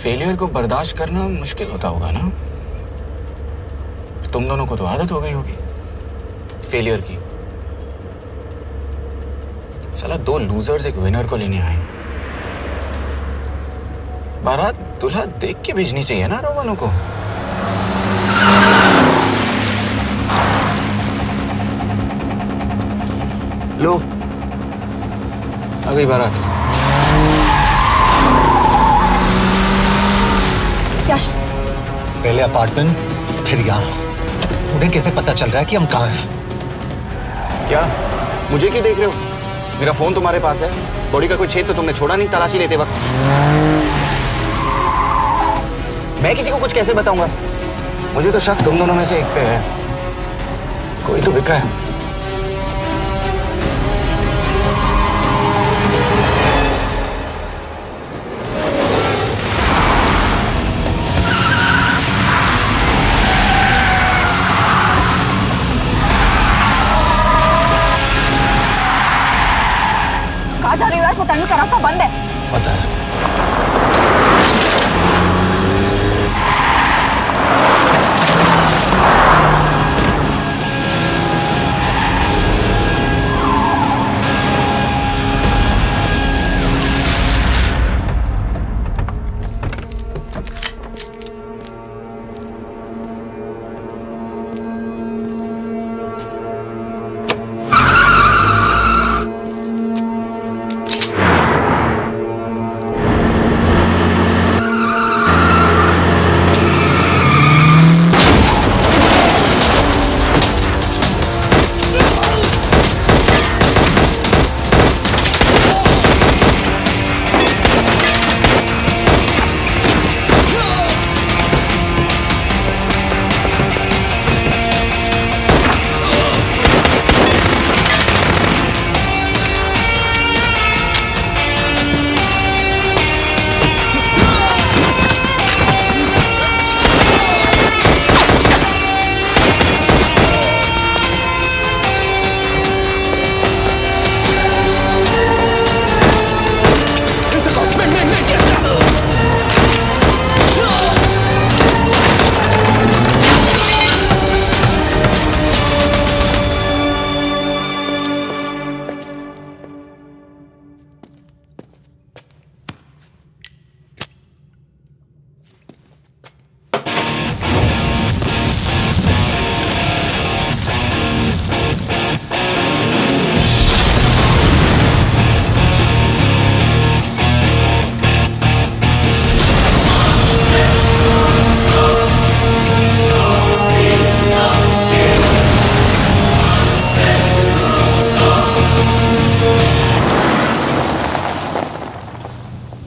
फेलियर को बर्दाश्त करना मुश्किल होता होगा ना? तुम दोनों को तो आदत हो गई होगी फेलियर की। साला 2 लूजर्स एक विनर को लेने आए। बारात दूल्हा देख के भेजनी चाहिए ना रो वालों को। लो, आ गई बारात। यश, पहले अपार्टमेंट, फिर यहाँ। उन्हें कैसे पता चल रहा है कि हम कहाँ हैं? क्या मुझे क्यों देख रहे हो? मेरा फोन तुम्हारे पास है। बॉडी का कोई छेद तो तुमने छोड़ा नहीं तलाशी लेते वक्त। मैं किसी को कुछ कैसे बताऊंगा? मुझे तो शक तुम दोनों में से एक पे है। कोई तो बिका है। कहाँ जा रही हो यश? वो टनल का रास्ता बंद है। पता है।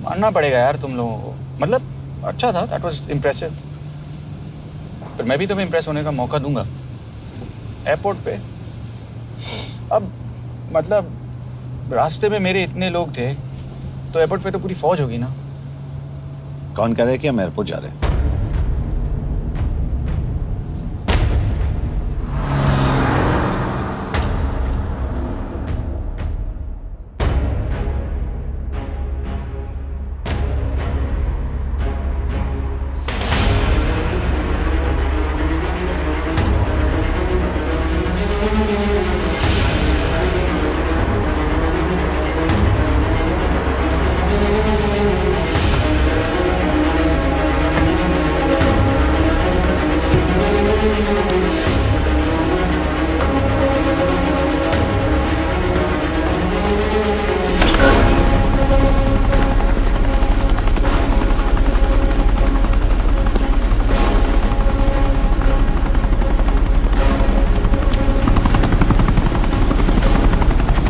मानना पड़ेगा यार तुम लोगों को। मतलब अच्छा था, दैट वाज इम्प्रेसिव। पर मैं भी तुम्हें इम्प्रेस होने का मौका दूंगा एयरपोर्ट पे। अब मतलब रास्ते में मेरे इतने लोग थे तो एयरपोर्ट पे तो पूरी फौज होगी ना। कौन कह रहा है कि हम एयरपोर्ट जा रहे हैं?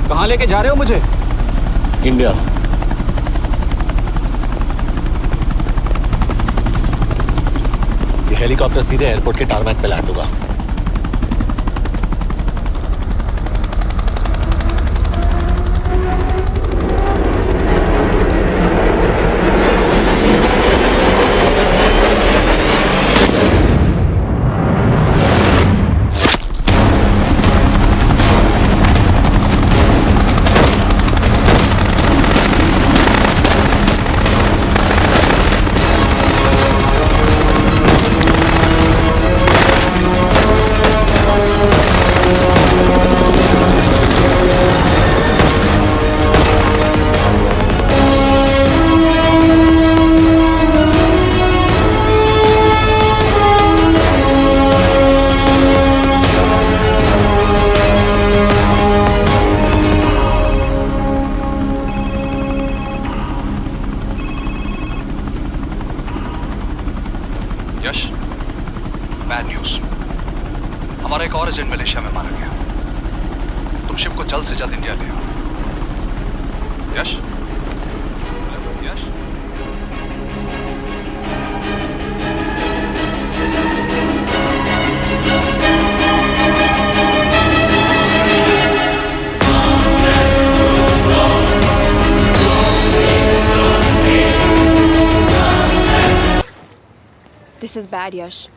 कहाँ लेके जा रहे हो मुझे? इंडिया। ये हेलीकॉप्टर सीधे एयरपोर्ट के टारमैक पे लैंड होगा। Yash Yash this is bad यश।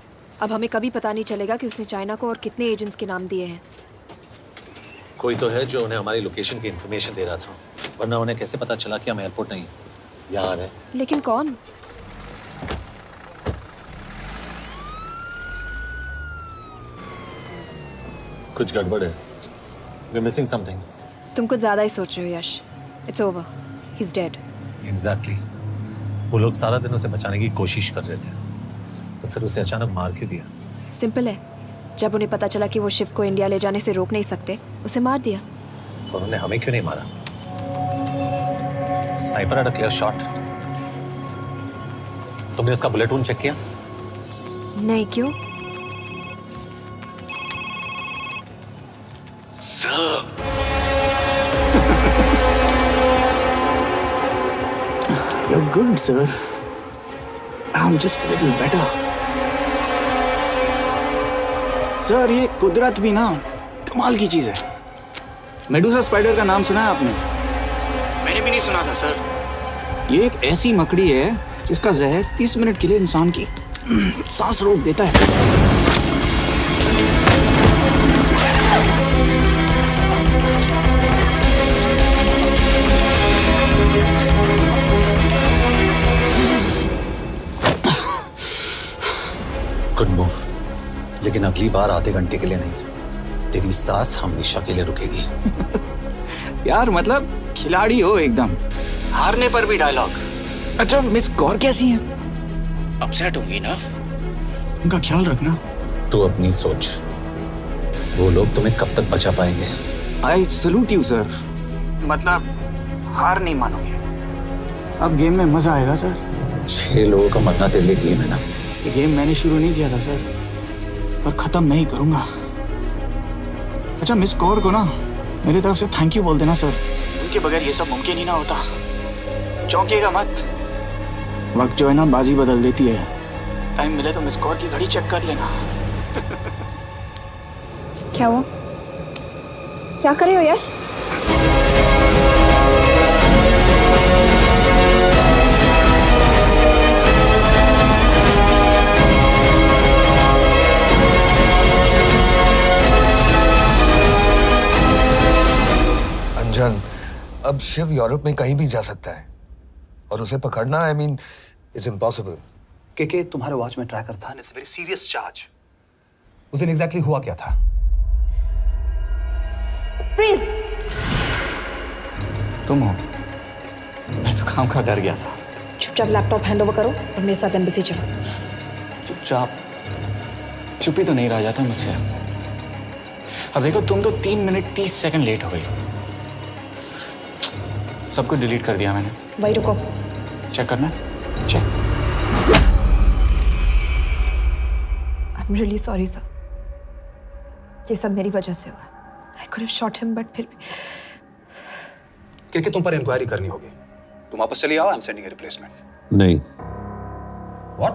अब हमें कभी पता नहीं चलेगा कि उसने चाइना को और कितने एजेंट्स के नाम दिए हैं। कोई तो है जो उन्हें हमारी लोकेशन की इन्फॉर्मेशन दे रहा था, वरना उन्हें कैसे पता चला कि हम एयरपोर्ट नहीं यहाँ आ रहे हैं? लेकिन कौन? कुछ गड़बड़ है। We're missing something. तुम कुछ ज्यादा ही सोच रहे हो Yash. It's over, he is dead. Exactly. वो लोग सारा दिन उसे बचाने की कोशिश कर रहे थे, तो फिर उसे अचानक मार क्यों दिया? सिंपल है, जब उन्हें पता चला कि वो शिव को इंडिया ले जाने से रोक नहीं सकते, उसे मार दिया। तो उन्होंने हमें क्यों नहीं मारा? Sniper had a clear shot. तुमने उसका बुलेट वूंड चेक किया? नहीं, क्यों? You're good, sir. I'm just a little better. Sir, ये कुदरत भी ना कमाल की चीज है। मेडुसा स्पाइडर का नाम सुना है आपने? मैंने भी नहीं सुना था सर। ये एक ऐसी मकड़ी है जिसका जहर 30 मिनट के लिए इंसान की सांस रोक देता है। गुड मूव, लेकिन अगली बार आधे घंटे के लिए नहीं, तेरी सांस हमेशा के लिए रुकेगी। यार मतलब खिलाड़ी हो एकदम, हारने पर भी डायलॉग। अच्छा, मिस कौर कैसी हैं? अपसेट होंगी ना? उनका ख्याल रखना। तू अपनी सोच, वो लोग तुम्हें कब तक बचा पाएंगे? I salute you sir. मतलब हार नहीं मानोगे। अब गेम में मजा आएगा सर। 6 लोगों का मरना तेरे लिए गेम है ना? ये गेम मैंने शुरू नहीं किया था सर, पर खत्म नहीं करूंगा। अच्छा, मिस कौर को ना मेरी तरफ से थैंक यू बोल देना सर। उनके बगैर ये सब मुमकिन ही ना होता। चौंकिएगा मत, वक्त जो है ना बाजी बदल देती है। टाइम मिले तो मिस कौर की घड़ी चेक कर लेना। क्या हुआ? क्या कर रहे हो यश? अंजन, अब शिव यूरोप में कहीं भी जा सकता है और उसे पकड़ना आई मीन इज इम्पॉसिबल। के तुम्हारे वॉच में ट्रैकर था, इट्स वेरी सीरियस चार्ज। उस दिन एग्जैक्टली हुआ क्या था? प्लीज। तुम हो? मैं तो काम का डर गया था। चुपचाप लैपटॉप हैंड ओवर करो और मेरे साथ एम्बेसी चलो। चुपचाप? चुप ही तो नहीं रहा जाता मुझसे। अब देखो, तुम तो 3 मिनट 30 सेकंड लेट हो गई। सब कुछ डिलीट कर दिया मैंने। वही रुको, चेक करना? Check. I am really sorry sir, ये सब मेरी वजह से हुआ। I could have shot him, but फिर भी तुम पर इंक्वायरी करनी होगी। तुम वापस चली आओ, I am sending a replacement. नहीं। व्हाट?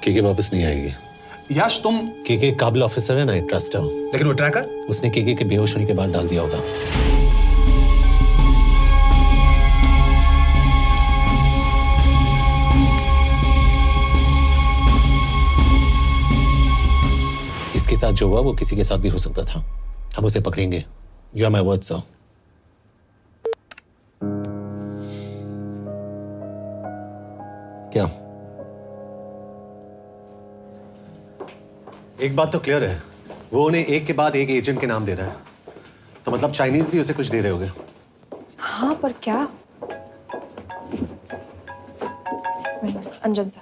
के वापस नहीं आएगी। यश, तुम के काबिल ऑफिसर है ना, आई ट्रस्ट है। लेकिन वो ट्रैकर उसने के बेहोश होने के बाद डाल दिया होगा। इसके साथ जो हुआ वो किसी के साथ भी हो सकता था। हम उसे पकड़ेंगे। You are my word sir. क्या? एक बात तो क्लियर है, वो उन्हें एक के बाद एक एजेंट के नाम दे रहा है, तो मतलब चाइनीज भी उसे कुछ दे रहे होंगे। हाँ, पर क्या? अंजन सर।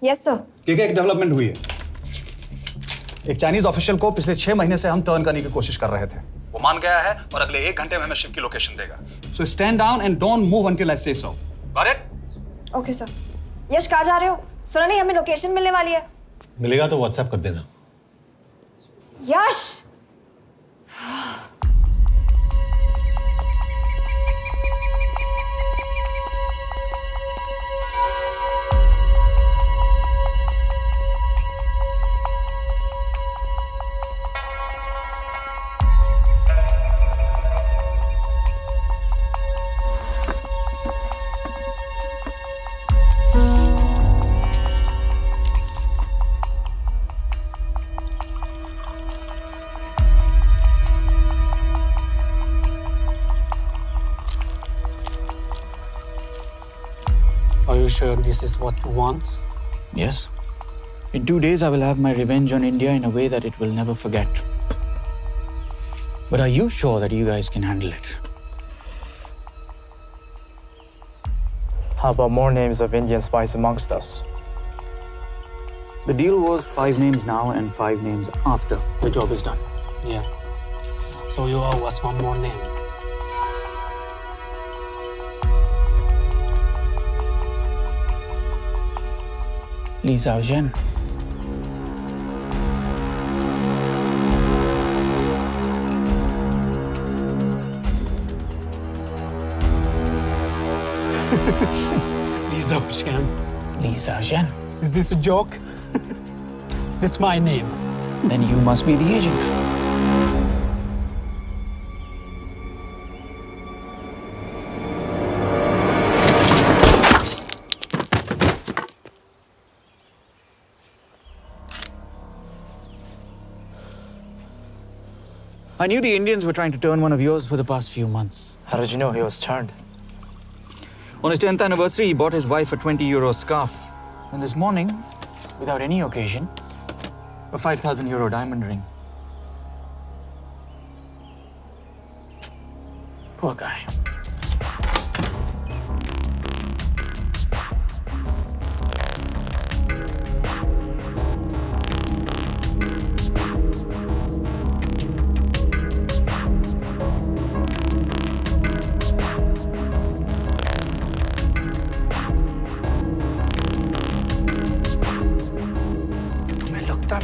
Yes sir. एक डेवलपमेंट हुई है। एक चाइनीज ऑफिशियल को पिछले 6 महीने से हम टर्न करने की कोशिश कर रहे थे। वो मान गया है और अगले 1 घंटे में हमें शिव की लोकेशन देगा। So stand down and don't move until I say so. Got it? Okay sir. Yash, कहाँ जा रहे हो? सुना नहीं, हमें लोकेशन मिलने वाली है। मिलेगा तो व्हाट्सएप कर देना। यश! Are you sure this is what you want? Yes. In 2 days, I will have my revenge on India in a way that it will never forget. But are you sure that you guys can handle it? How about more names of Indian spies amongst us? The deal was 5 names now and 5 names after the job is done. Yeah. So you owe us one more name. Li Xiaozhen. Li Xiaozhen. Li Xiaozhen. Is this a joke? That's my name. Then you must be the agent. I knew the Indians were trying to turn one of yours for the past few months. How did you know he was turned? On his 10th anniversary, he bought his wife a 20 € scarf. And this morning, without any occasion, a 5,000 € diamond ring. Poor guy.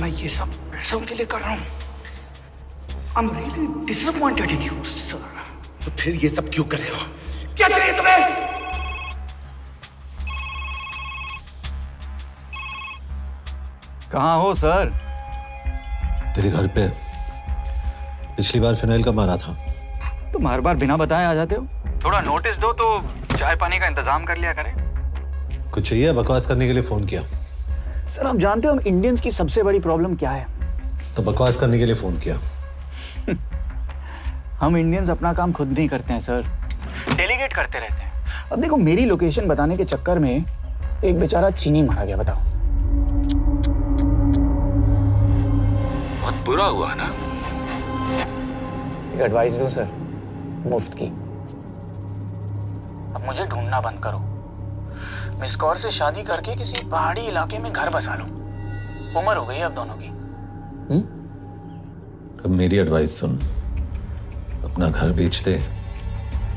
मैं ये सब पैसों के लिए कर रहा हूँ। I'm really disappointed in you, sir. तो फिर ये सब क्यों कर रहे हो? क्या चाहिए तुम्हें? कहाँ हो सर? तेरे घर पे पिछली बार फिनाइल कब मारा था? तुम हर बार बिना बताए आ जाते हो। थोड़ा नोटिस दो तो चाय पानी का इंतजाम कर लिया करें। कुछ चाहिए? बकवास करने के लिए फोन किया। सर आप जानते हो हम इंडियंस की सबसे बड़ी प्रॉब्लम क्या है? तो बकवास करने के लिए फोन किया। हम इंडियंस अपना काम खुद नहीं करते हैं सर, डेलीगेट करते रहते हैं। अब देखो मेरी लोकेशन बताने के चक्कर में एक बेचारा चीनी मारा गया, बताओ। बहुत बुरा हुआ ना? एक एडवाइस दूं सर, मुफ्त की। अब मुझे ढूंढना बंद करो। मिस कौर से शादी करके किसी पहाड़ी इलाके में घर बसा लो। उम्र हो गई अब दोनों की। अब मेरी एडवाइस सुन, अपना घर बेच दे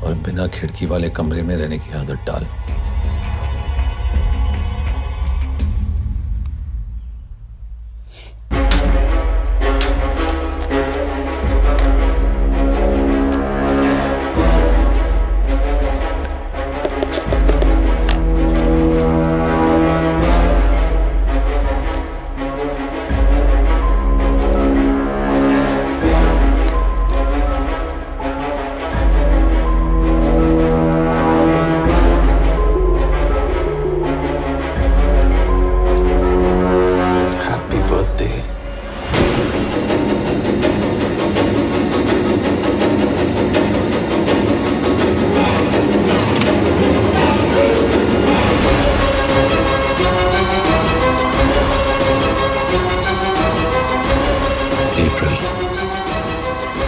और बिना खिड़की वाले कमरे में रहने की आदत डाल।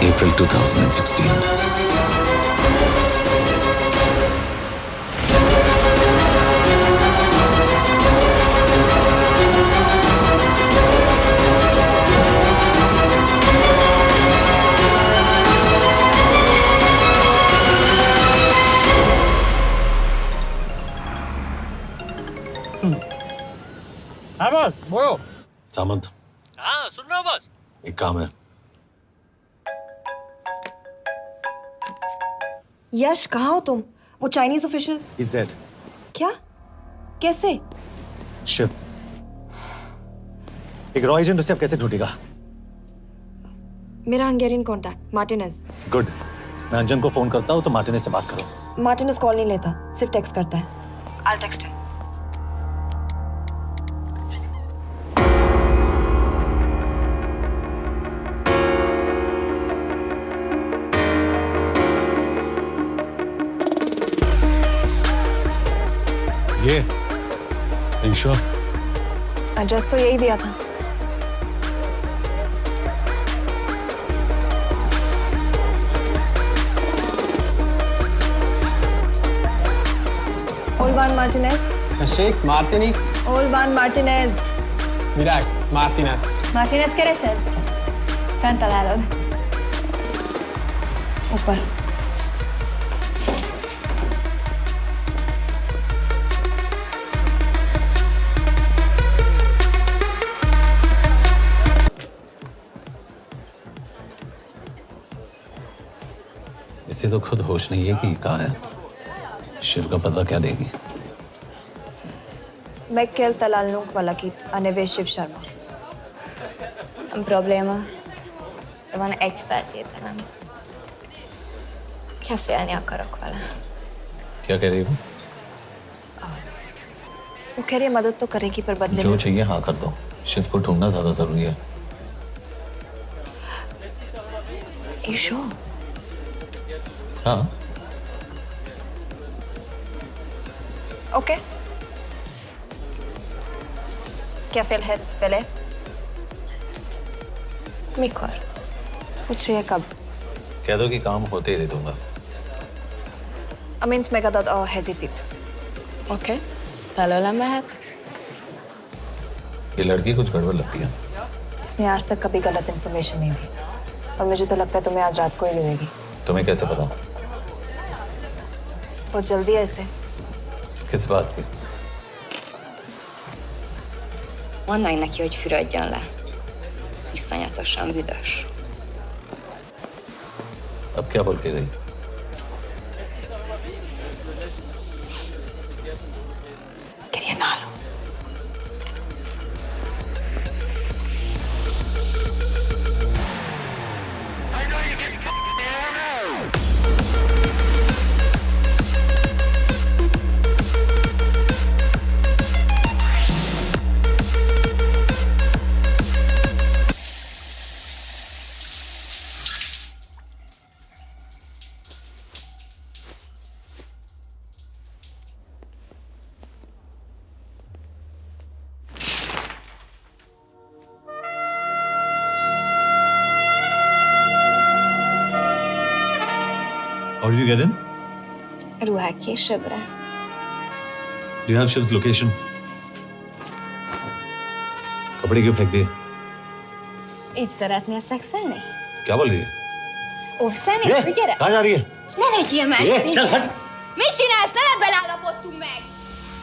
April 2016. हाँ बॉस, बोलो। सामंत, हाँ सुन रहा हूँ बॉस। एक काम है। यश कहाँ हो तुम? वो चाइनीज ऑफिशियल। He's dead. क्या? कैसे? शिव, एक रॉ एजेंट उसे अब कैसे ढूंढेगा? मेरा हंगेरियन कॉन्टैक्ट मार्टिनेज। गुड, मैं अंजन को फोन करता हूँ तो मार्टिनेज से बात करो। मार्टिनेज कॉल नहीं लेता, सिर्फ टेक्स्ट करता है। I'll text him. ये इंश्योर एड्रेस तो यही दिया था। Olvan Martinez. Sheikh Martini. Olvan Martinez. Virág Martinez. Martinez keresed? Fent találod. ऊपर। इसे तो खुद होश नहीं है कि कहाँ है। शिव का पता क्या देगी? Mekkel találnunk valakit, a neve Shiv Sharma. Nem probléma. De van egy feltételem. Kefélni akarok vele. क्या कह रही हो? वो कह रही है मदद तो करेगी पर बदले जो में। चाहिए हाँ कर दो। शिव को ढूंढना ज्यादा जरूरी है। You sure? हाँ। Okay. क्या félhetsz vele? Mikor? पूछ रही है कब? कह दो कि काम होते ही दे दूंगा। Amint megadod a hezitit. Oké. Felőlem mehet? ये लड़की कुछ गड़बड़ लगती है। इसने आज तक कभी गलत इन्फॉर्मेशन नहीं दी और मुझे तो लगता है तुम्हें आज रात को ही मिलेगी। तुम्हें कैसे पता? बहुत जल्दी है इसे। किस बात की? Mondd meg neki, hogy fürödjön le. Iszonyatosan büdös. अब क्या बोल के गई? करिए ना लो। How did you get in? Ruhák későbbre. Do you have Shiv's location? कपड़े क्यों फेंक दिए? Így szeretnél szexelni? क्या बोल रही है? Óvszerni? ये, Gyere! कहाँ जा रही है? Ne legyél már ये, szín! चल हट! Mit csinálsz? Nem ebben állapodtunk meg!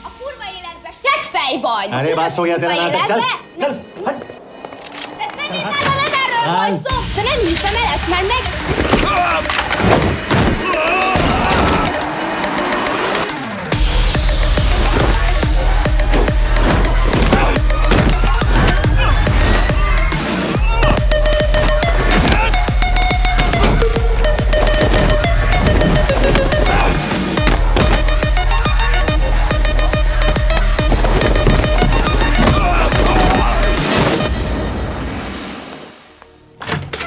A kurva életben seggfej vagy! अरे बात हो गया तेरा Kurva नाटक, चल! életben? चल, हट! De szerintem nem erről van szó! De nem hiszem el ezt, mert meg...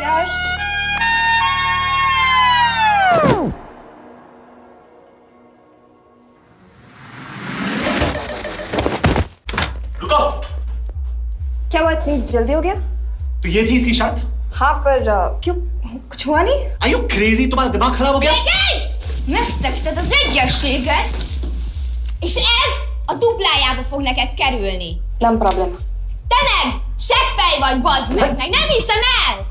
यश रुको। क्या हुआ इतनी जल्दी हो गया? तो ये थी इसकी शर्त? हाँ पर क्यों कुछ हुआ नहीं? Are you crazy? तुम्हारा दिमाग खराब हो गया? Megszegted az egyességet, és ez a duplájába fog neked kerülni. Nem problema. Te meg seggfej vagy, bazd meg nem hiszem el!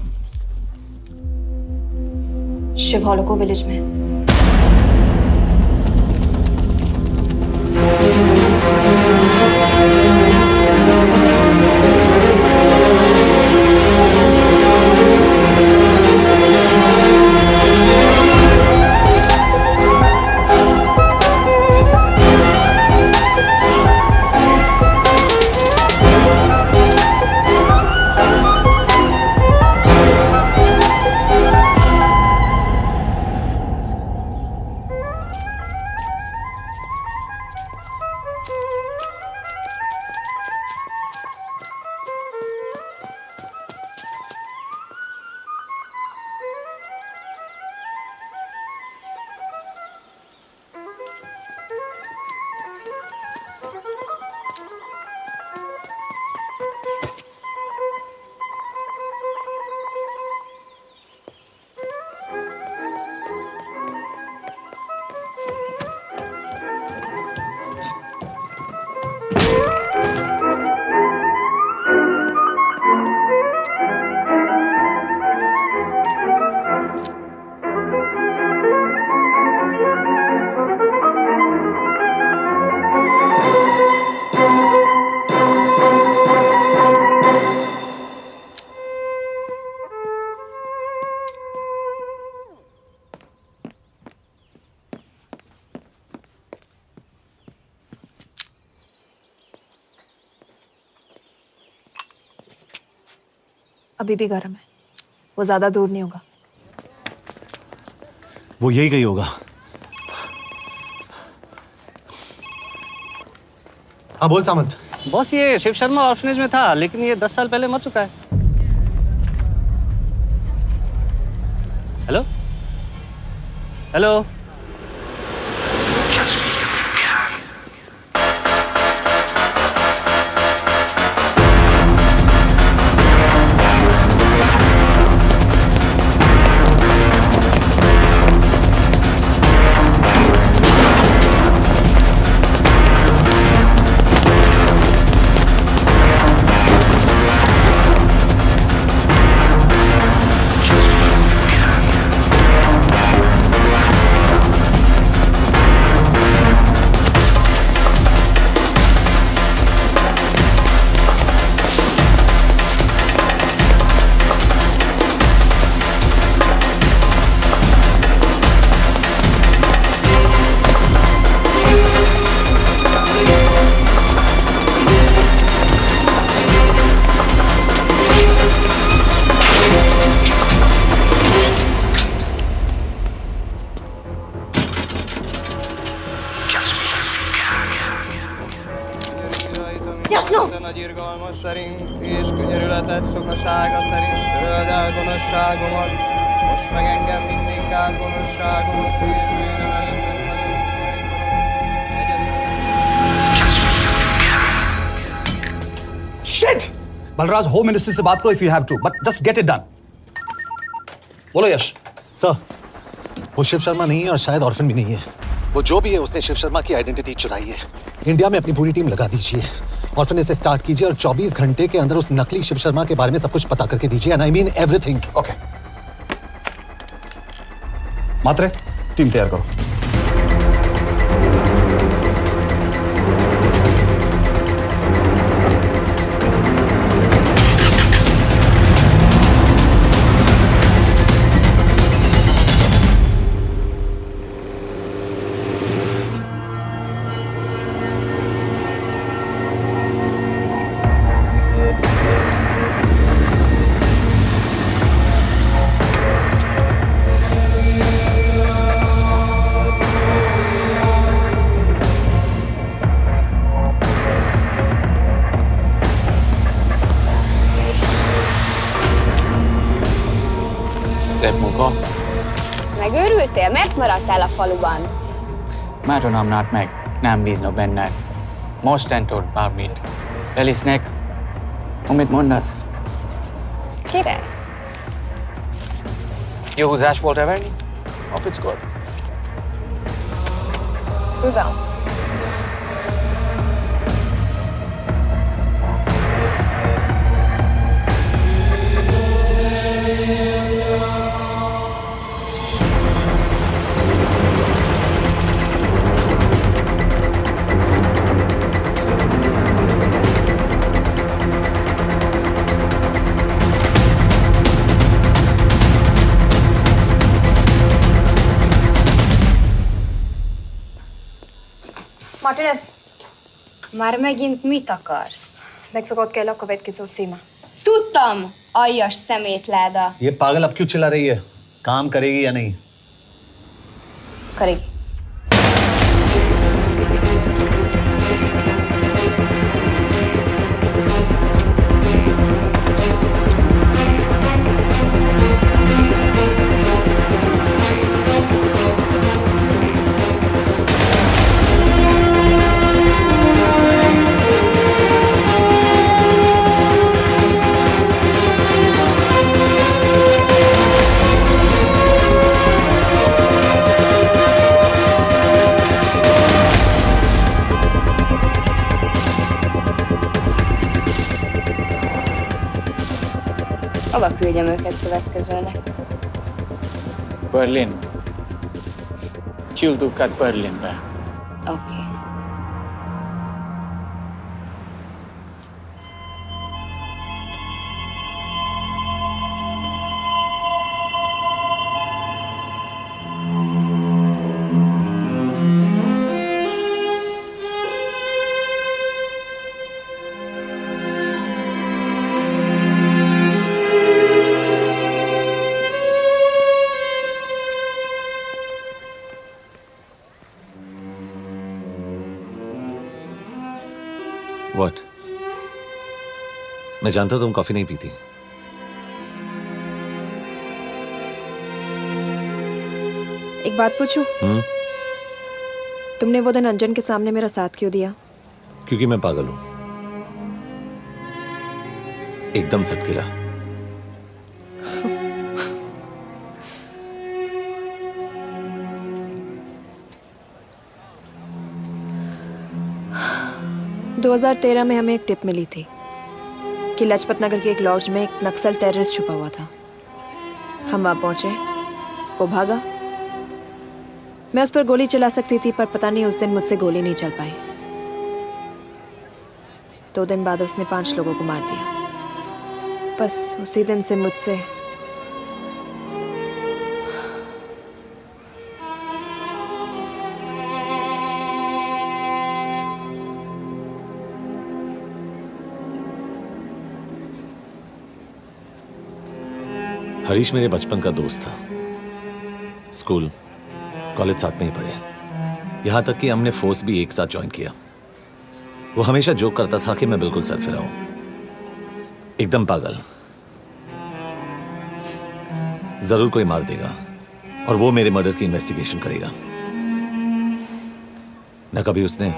Shiv Holloko village में। अभी भी गर्म है, वो ज्यादा दूर नहीं होगा। वो यही गई होगा। हाँ बोल सामंत। बॉस ये शिव शर्मा ऑर्फनेज में था, लेकिन ये 10 साल पहले मर चुका है। Hello hello. Nagy irgalmas szerint és könyörületet sokasága szerint töröld el gonoszságomat, most meg engem mindinkább gonoszságomat, Shit! Balraj, Home Minister से बात करो if you have to, but just get it done. बोलो यश। सर, वो शिव शर्मा नहीं है और शायद orphan भी नहीं है। वो जो भी है उसने शिव शर्मा की आइडेंटिटी चुराई है। इंडिया में अपनी पूरी टीम लगा दीजिए, ऑर्फन से स्टार्ट कीजिए और 24 घंटे के अंदर उस नकली शिव शर्मा के बारे में सब कुछ पता करके दीजिए। And I mean everything. Okay. Mhatre, team तैयार करो। Szép munka. Megőrültél? Miért maradtál a faluban? Mert nem meg, nem bíznak benned. Mostantól bármit. Elisznek, amit mondasz. Király. Jó húzás volt everni? Off it's good. Tudom. Martinez, Már megint mit akarsz? Mexikót kell a következő címa. Tudtam, aljas szemétláda. ये पागल अब क्यों चिल्ला रही है? काम करेगी या नहीं? करेगी। Hova küldjem őket következőnek? Berlin. Küldüket Berlinbe. Oké. What? मैं जानता हूं तुम कॉफी नहीं पीती। एक बात पूछूं? तुमने वो दिन अंजन के सामने मेरा साथ क्यों दिया? क्योंकि मैं पागल हूं, एकदम सटकेला। – 2013 में हमें एक टिप मिली थी कि लाजपत नगर के एक लॉज में एक नक्सल टेररिस्ट छुपा हुआ था। हम वहां पहुंचे, वो भागा। मैं उस पर गोली चला सकती थी, पर पता नहीं उस दिन मुझसे गोली नहीं चल पाई। 2 दिन बाद उसने 5 लोगों को मार दिया। बस उसी दिन से मुझसे हरीश मेरे बचपन का दोस्त था। स्कूल कॉलेज साथ में ही पढ़े, यहां तक कि हमने फोर्स भी एक साथ ज्वाइन किया। वो हमेशा जोक करता था कि मैं बिल्कुल सरफिरा हूं, एकदम पागल। जरूर कोई मार देगा और वो मेरे मर्डर की इन्वेस्टिगेशन करेगा। न कभी उसने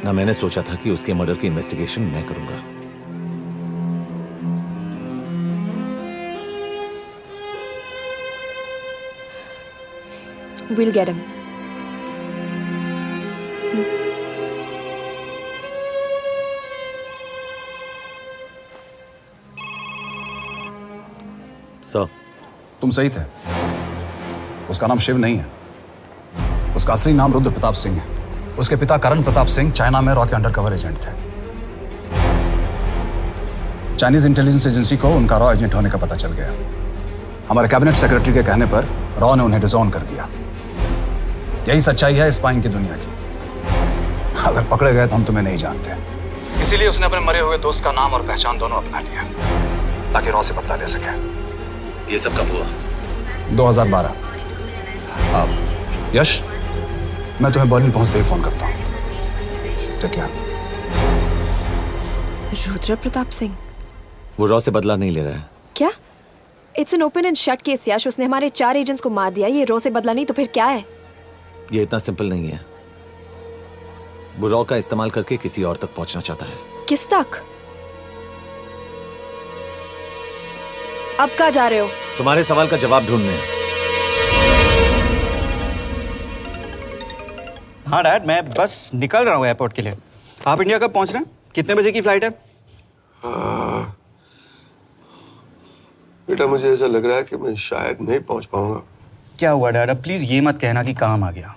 न मैंने सोचा था कि उसके मर्डर की इन्वेस्टिगेशन मैं करूंगा। We'll get him. सर, तुम सही थे। उसका नाम शिव नहीं है, उसका असली नाम रुद्र प्रताप सिंह है। उसके पिता करण प्रताप सिंह चाइना में रॉ के अंडरकवर एजेंट थे। चाइनीज इंटेलिजेंस एजेंसी को उनका रॉ एजेंट होने का पता चल गया। हमारे कैबिनेट सेक्रेटरी के कहने पर रॉ ने उन्हें डिसऑन कर दिया। यही सच्चाई है स्पाइंग की दुनिया की। अगर पकड़े गए तो हम तुम्हें नहीं जानते, इसीलिए उसने अपने मरे हुए दोस्त का नाम और पहचान दोनों अपना लिया ताकि रॉ से बदला ले सके। ये सब कब हुआ? 2012। अब यश, मैं तुम्हें बर्लिन पहुंचते ही फोन करता हूँ। ठीक है? रुद्र प्रताप सिंह वो रॉ से बदला नहीं ले रहा है। क्या? It's an open and shut case Yash. उसने हमारे 4 एजेंट्स को मार दिया। ये रॉ से बदला नहीं तो फिर क्या है? ये इतना सिंपल नहीं है। वो रॉ का इस्तेमाल करके किसी और तक पहुंचना चाहता है। किस तक? अब कहाँ जा रहे हो? तुम्हारे सवाल का जवाब ढूंढने। हाँ डैड, मैं बस निकल रहा हूँ एयरपोर्ट के लिए। आप इंडिया कब पहुंच रहे हैं? कितने बजे की फ्लाइट है? बेटा, मुझे ऐसा लग रहा है कि मैं शायद नहीं पहुंच पाऊंगा। क्या हुआ डैड? अब प्लीज ये मत कहना कि काम आ गया।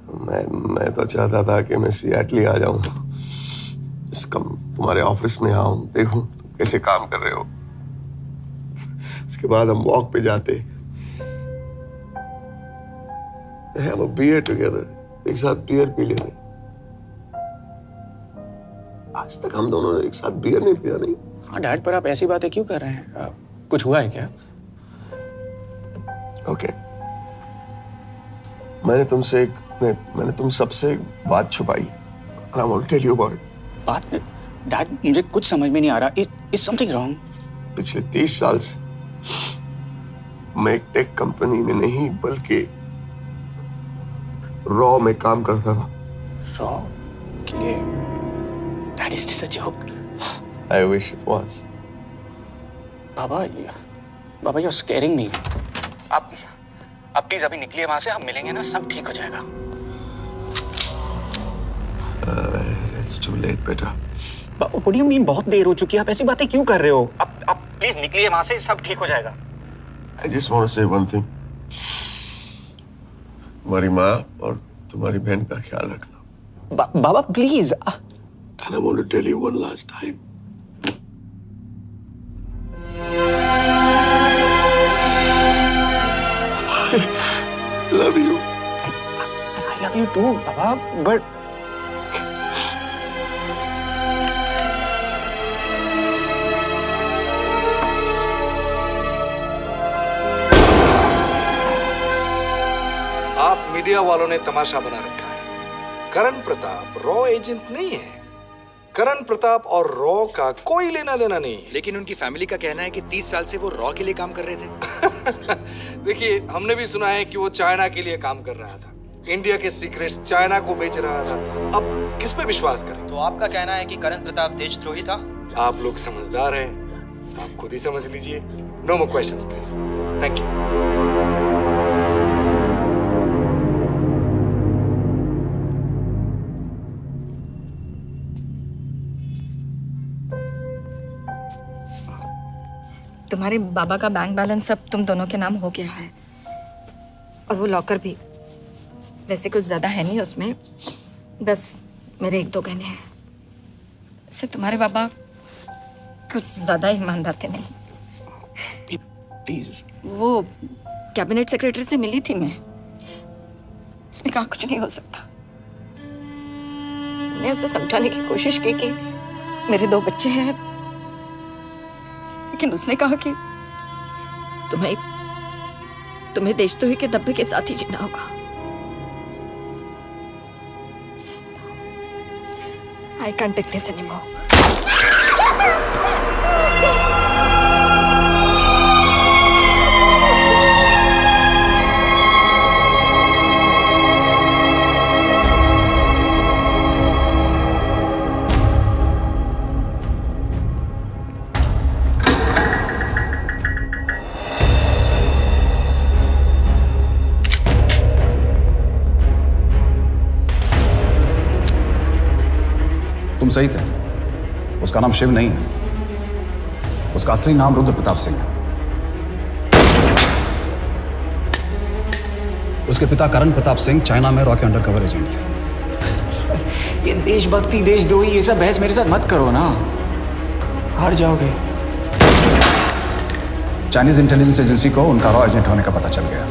मैं तो चाहता था कि मैं सियाटली आ जाऊं, तुम्हारे ऑफिस में आऊं, देखूं तुम कैसे काम कर रहे हो। इसके बाद हम वॉक पे जाते, have a beer together, एक साथ बियर पी लेते। आज तक हम दोनों ने एक साथ बियर नहीं पिया। नहीं। हाँ डैड, पर आप ऐसी बातें क्यों कर रहे हैं? कुछ हुआ है क्या? ओके, मैंने तुम सबसे एक बात छुपाई। And I want to tell you about it. बात में डैड, मुझे कुछ समझ में नहीं आ रहा। Is something wrong? पिछले 30 साल से मैं एक टेक कंपनी में नहीं बल्कि रॉ में काम करता था। रॉ के लिए? That is just a joke. I wish it was. Baba, you're scaring me. आप प्लीज अभी निकलिए वहां से, हम मिलेंगे ना, सब ठीक हो जाएगा। It's too late, बेटा। What do you mean बहुत देर हो चुकी है? आप ऐसी बातें क्यों कर रहे हो? आप प्लीज निकलिए वहां से, सब ठीक हो जाएगा। I just want to say one thing. तुम्हारी माँ और तुम्हारी बहन का ख्याल रखना। बाबा please. And I want to tell you one last time. I love you. I love you too, Baba, but आप मीडिया वालों ने तमाशा बना रखा है। करण प्रताप रॉ एजेंट नहीं है, करण प्रताप और रॉ का कोई लेना देना नहीं है। लेकिन उनकी फैमिली का कहना है कि 30 साल से वो रॉ के लिए काम कर रहे थे। देखिए, हमने भी सुना है कि वो चाइना के लिए काम कर रहा था, इंडिया के सीक्रेट्स चाइना को बेच रहा था। अब किस पे विश्वास करें? तो आपका कहना है कि करण प्रताप देशद्रोही था? आप लोग समझदार हैं, आप खुद ही समझ लीजिए। No more questions please. Thank you. तुम्हारे बाबा का बैंक बैलेंस अब तुम दोनों के नाम हो गया है, और वो लॉकर भी। वैसे कुछ ज्यादा है नहीं उसमें, बस मेरे 1-2 गहने हैं। इससे तुम्हारे बाबा कुछ ज्यादा ईमानदार थे नहीं। प्लीज। वो कैबिनेट सेक्रेटरी से मिली थी मैं, उसने कहा कुछ नहीं हो सकता। मैंने उसे समझाने की कोशिश की कि मेरे 2 बच्चे हैं, लेकिन उसने कहा कि तुम्हें देशद्रोही के दब्बे के साथ ही जीना होगा। I can't take this anymore. तुम सही थे, उसका नाम शिव नहीं है, उसका असली नाम रुद्र प्रताप सिंह है। उसके पिता करण प्रताप सिंह चाइना में रॉ के अंडर कवर एजेंट थे। ये देशभक्ति देशद्रोही ये सब बहस मेरे साथ मत करो ना, हार जाओगे। चाइनीज इंटेलिजेंस एजेंसी को उनका रॉ एजेंट होने का पता चल गया।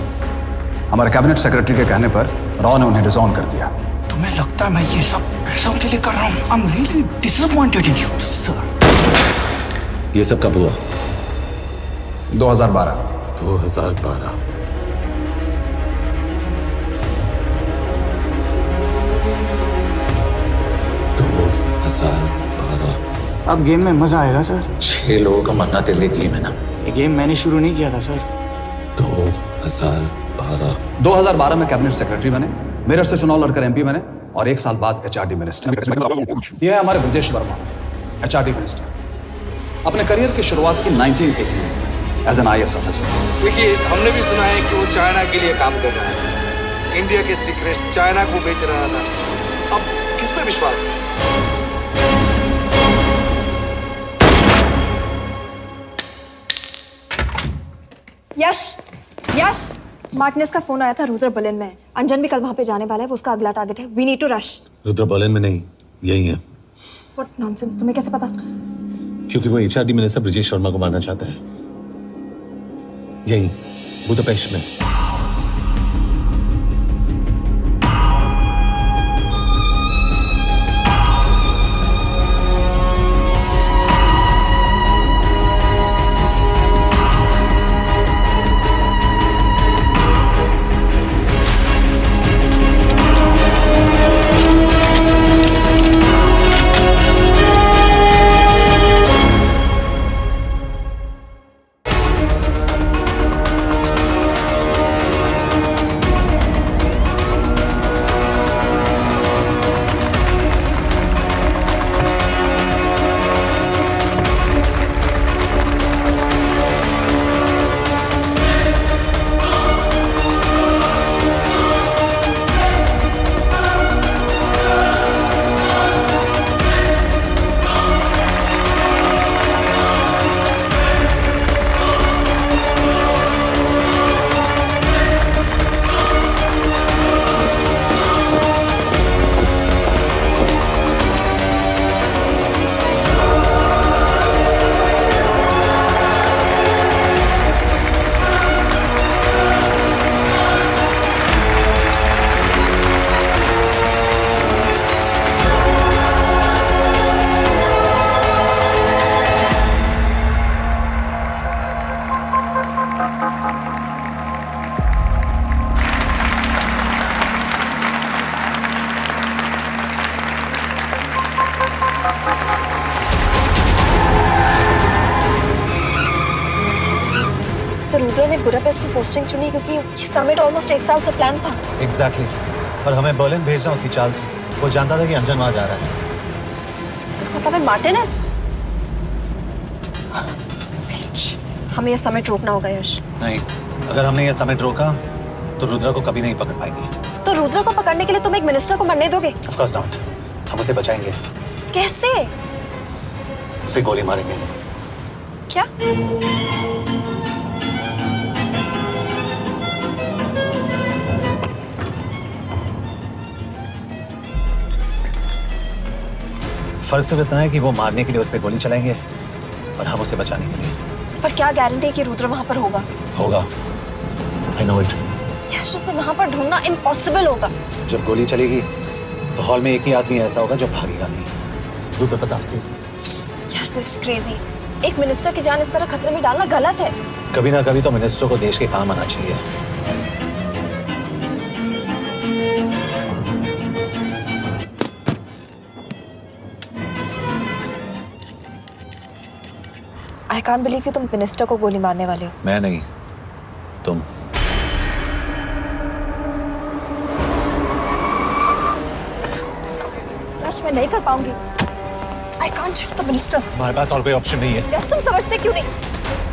हमारे कैबिनेट सेक्रेटरी के कहने पर रॉ ने उन्हें डिसऑन कर दिया। तुम्हें लगता है मैं ये सब पैसों के लिए कर रहा हूँ? I'm really disappointed in you, sir. ये सब कब हुआ? 2012। 2012। अब गेम में मजा आएगा सर। 6 लोगों का मरना तेरे लिए गेम है ना? ये गेम मैंने शुरू नहीं किया था सर। 2012 में कैबिनेट सेक्रेटरी बने, मेरठ से चुनाव लड़कर एमपी बने, और 1 साल बाद एचआरडी मिनिस्टर। यह है हमारे ब्रजेश वर्मा, एचआरडी मिनिस्टर। अपने करियर की शुरुआत की 1980 में एज एन IAS ऑफिसर। देखिए, हमने भी सुना है कि वो चाइना के लिए काम कर रहा था, इंडिया के सीक्रेट्स चाइना को बेच रहा था। अब किस पे विश्वास करें? यश, मार्टिनेज का फोन आया था, रुद्र बर्लिन में। अंजन भी कल वहां पे जाने वाला है, वो उसका अगला टारगेट है। We need to rush. Rudra Berlin में नहीं, यही है। व्हाट नॉनसेंस, तुम्हें कैसे पता? क्योंकि वो एचआरडी मिनिस्टर ब्रजेश शर्मा को मारना चाहता है, यही बुदापेस्ट में। तो रुद्र ने बुडापेस्ट की पोस्टिंग चुनी क्योंकि ये समिट ऑलमोस्ट 1 साल से प्लान था। एग्जैक्टली और हमें बर्लिन भेजना उसकी चाल थी। वो जानता था कि अंजन वहां जा रहा है। इसका मतलब है मार्टिनेज। हमें ये समिट रोकना होगा यश। नहीं, अगर हमने ये समिट रोका तो रुद्र को कभी नहीं पकड़ पाएंगे। तो रुद्र को पकड़ने के लिए तुम एक मिनिस्टर को मरने दोगे? Of course not. हम उसे बचाएंगे। कैसे? उसे गोली मारेंगे। क्या? फर्क सिर्फ इतना है कि वो मारने के लिए उस पर गोली चलाएंगे और हम उसे बचाने के लिए। पर क्या गारंटी है कि रुद्र वहां पर होगा? होगा। I know it. यश, उसे वहां पर ढूंढना इम्पॉसिबल होगा। जब गोली चलेगी तो हॉल में एक ही आदमी ऐसा होगा जो भागेगा नहीं। रुद्र प्रताप सिंह। यश, दिस इज क्रेजी। एक मिनिस्टर की जान इस तरह खतरे में डालना गलत है। कभी ना कभी तो मिनिस्टर को देश के काम आना चाहिए। आई कांट बिलीव कि तुम मिनिस्टर को गोली मारने वाले हो। मैं नहीं, तुम। यश, मैं नहीं कर पाऊंगी। I can't shoot the minister. हमारे पास और कोई ऑप्शन नहीं है। यश, तुम समझते क्यों नहीं?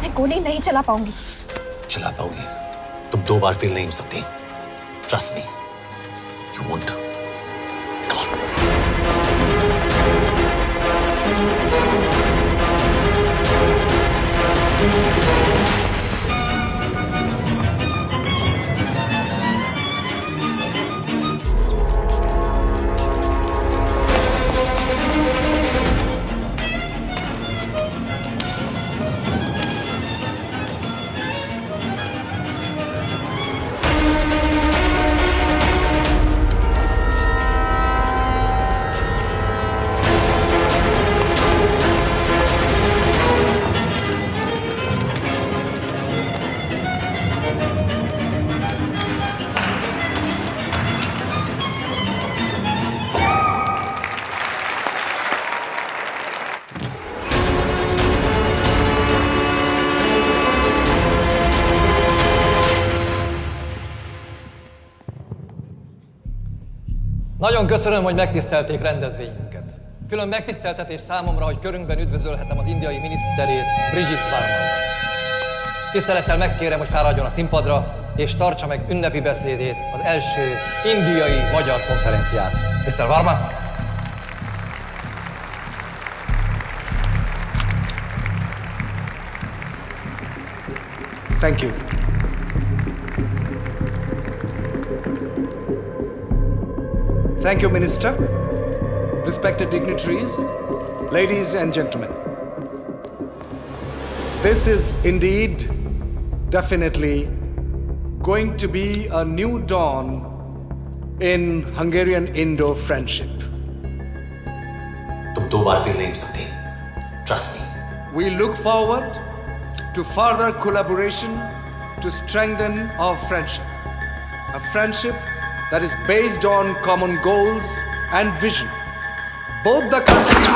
मैं गोली नहीं चला पाऊंगी। चला पाओगी। तुम 2 बार फेल नहीं हो सकती। Trust me, you won't. Nagyon köszönöm, hogy megtisztelték rendezvényünket. Külön megtiszteltetés számomra, hogy körünkben üdvözölhetem az indiai miniszterét, Bridget Varma. Tisztelettel megkérem, hogy fáradjon a színpadra, és tartsa meg ünnepi beszédét az első indiai-magyar konferenciát. Mr. Varma? Thank you. Thank you, Minister. Respected dignitaries, ladies and gentlemen. This is indeed, definitely, going to be a new dawn in Hungarian-Indo friendship. तुम 2 बार fail नहीं हो सकती। Trust me. We look forward to further collaboration to strengthen our friendship. A friendship that is based on common goals and vision. Both the countries...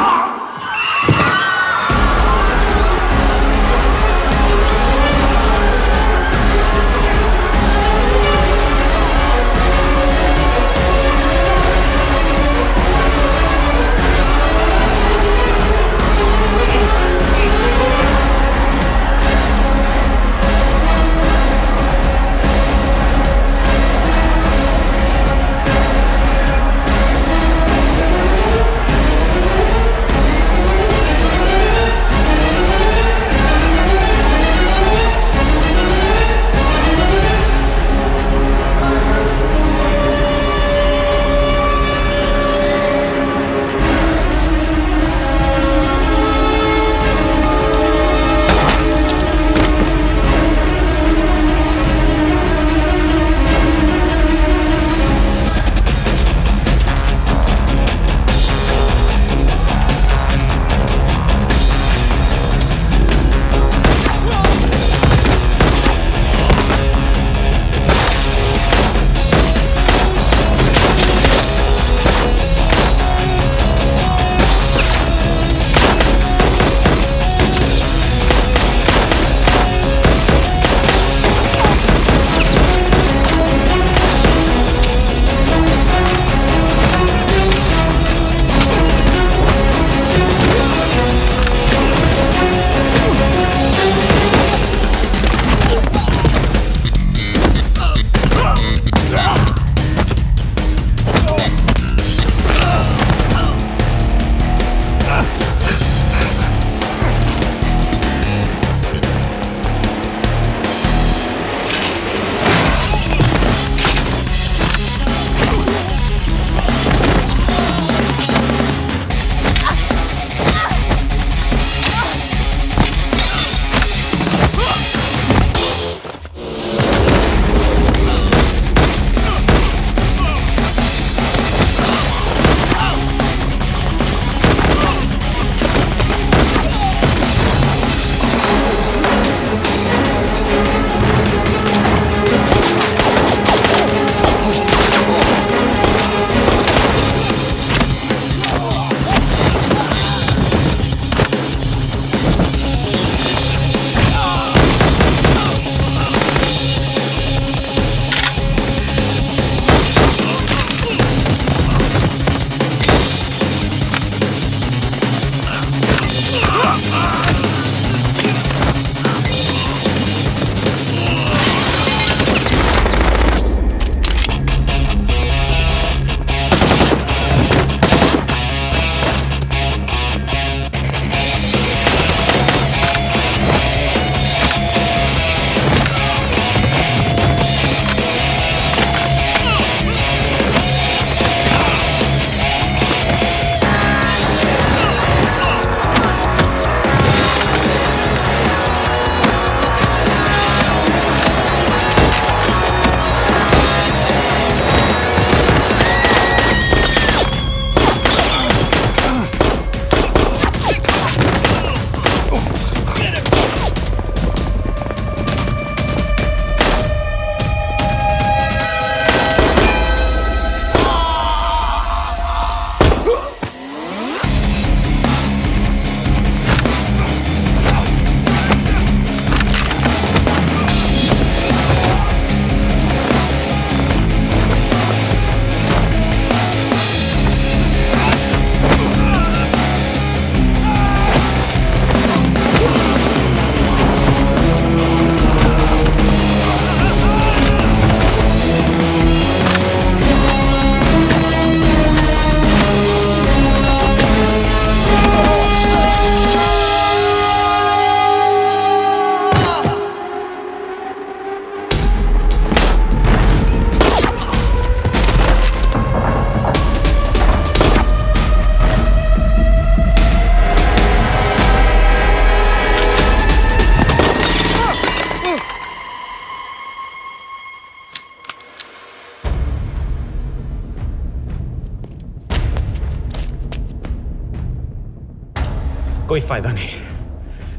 कोई फायदा नहीं,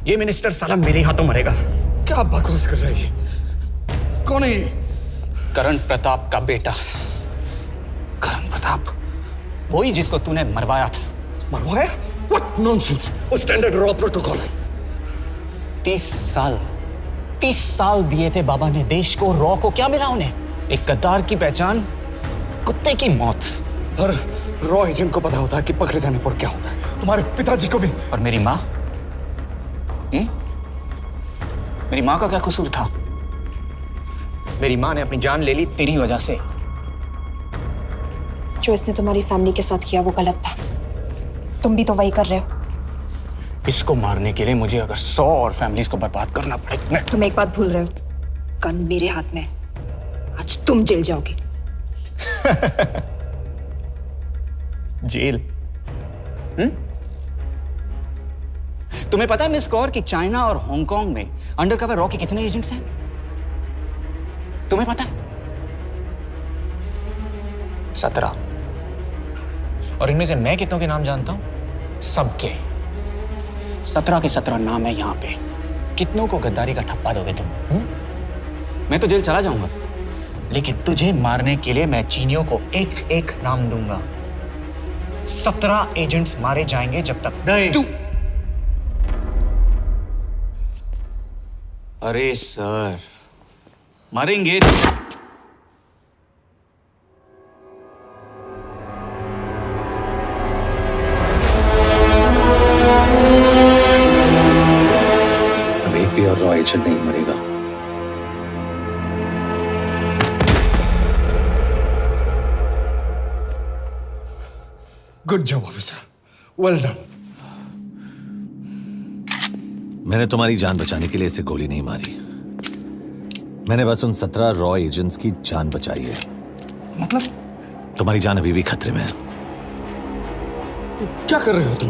ये minister साला मेरे हाथों मरेगा। क्या बकवास कर रहा है ये? कौन है ये? करण प्रताप का बेटा। करण प्रताप? वही जिसको तूने मरवाया था। मरवाया? What nonsense! वो स्टैंडर्ड रॉ प्रोटोकॉल है। 30 साल दिए थे बाबा ने देश को, रॉ को क्या मिला उन्हें? एक गद्दार की पहचान, कुत्ते की मौत। हर रॉ एजेंट को पता होता है कि पकड़े जाने पर क्या होता है। तुम्हारे पिताजी को भी। और मेरी माँ? मेरी माँ का क्या कसूर था? मेरी माँ ने अपनी जान ले ली तेरी वजह से। जो इसने तुम्हारी फैमिली के साथ किया वो गलत था। तुम भी तो वही कर रहे हो। इसको मारने के लिए मुझे अगर 100 और फैमिलीज को बर्बाद करना पड़े। तुम एक बात भूल रहे हो, गन मेरे हाथ में। आज तुम जेल जाओगे। जेल? तुम्हें पता है मिस कौर कि चाइना और हांगकांग में अंडरकवर रॉ के कितने एजेंट्स हैं? तुम्हें पता है? 17। और इनमें से मैं कितनों के नाम जानता हूं? सबके। 17 के 17 नाम है यहां पे। कितनों को गद्दारी का ठप्पा दोगे तुम? मैं तो जेल चला जाऊंगा, लेकिन तुझे मारने के लिए मैं चीनियों को एक एक नाम दूंगा। 17 एजेंट्स मारे जाएंगे जब तक नहीं। तू। अरे सर, मारेंगे। अब एक भी और रॉ एजेंट नहीं मरेगा। Good job officer, well done. मैंने तुम्हारी जान बचाने के लिए इसे गोली नहीं मारी। मैंने बस उन 17 रॉ एजेंट्स की जान बचाई है। मतलब? तुम्हारी जान अभी भी खतरे में है। क्या कर रहे हो तुम?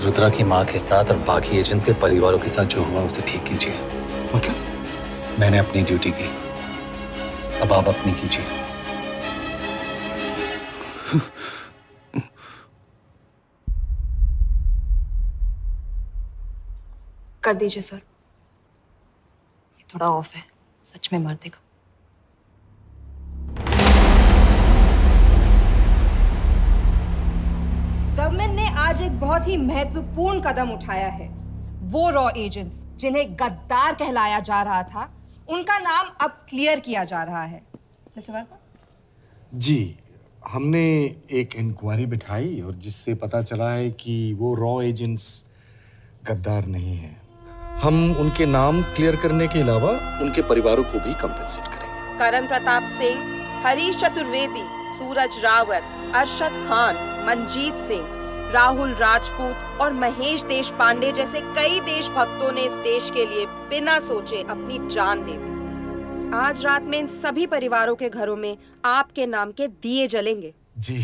रुद्रा की माँ के साथ और बाकी एजेंट्स के परिवारों के साथ जो हुआ उसे ठीक कीजिए। मतलब? मैंने अपनी ड्यूटी की, अब आप अपनी कीजिए। कर दीजिए सर, ये थोड़ा ऑफ है, सच में मार देगा। गवर्नमेंट ने आज एक बहुत ही महत्वपूर्ण कदम उठाया है। वो रॉ एजेंट्स जिन्हें गद्दार कहलाया जा रहा था, उनका नाम अब क्लियर किया जा रहा है। मिस्टर वर्मा? जी, हमने एक इंक्वायरी बिठाई और जिससे पता चला है कि वो रॉ एजेंट्स गद्दार नहीं हैं। हम उनके नाम क्लियर करने के अलावा उनके परिवारों को भी कंपेंसेट करेंगे। करण प्रताप सिंह, हरीश चतुर्वेदी, सूरज रावत, अरशद खान, मनजीत सिंह, राहुल राजपूत और महेश देशपांडे जैसे कई देशभक्तों ने इस देश के लिए बिना सोचे अपनी जान दे दी। आज रात में इन सभी परिवारों के घरों में आपके नाम के दिए जलेंगे। जी,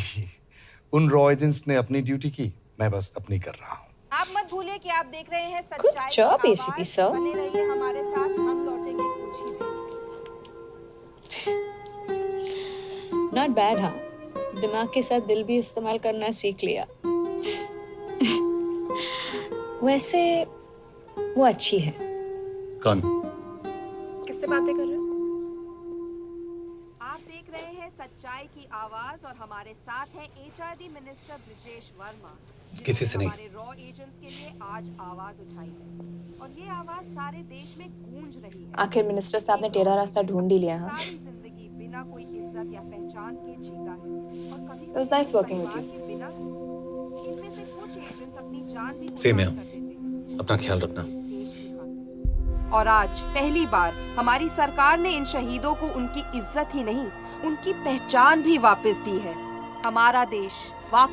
उन रॉ एजेंट्स ने अपनी ड्यूटी की, मैं बस अपनी कर रहा हूँ। आप मत भूलिए कि आप देख रहे हैं सच्चाई की job, आवाज। ACP sir. बने रहिए हमारे साथ, हम लौटेंगे कुछ ही देर। Not bad. हाँ, दिमाग के साथ दिल भी इस्तेमाल करना सीख लिया। वैसे वो अच्छी है। कौन? किससे बातें कर रहे हो? आप देख रहे हैं सच्चाई की आवाज और हमारे साथ है HRD मिनिस्टर ब्रिजेश वर्मा। किसी से नहीं। हमारे रॉ एजेंट्स के लिए आज आवाज उठाई है और ये आवाज सारे देश में गूंज रही है। आखिर मिनिस्टर साहब ने टेढ़ा रास्ता ढूंढ ही लिया। हाँ, सारी जिंदगी बिना कोई इज्जत या पहचान के जीता है और कभी It was nice working with you. बिना इनमें से कुछ एजेंट्स अपनी जान भी सेम है। कुर्बान कर देते हैं। अपना ख्याल रखना। और आज पहली बार हमारी सरकार ने इन शहीदों को उनकी इज्जत ही नहीं, उनकी पहचान भी वापस दी है। हमारा देश वाकई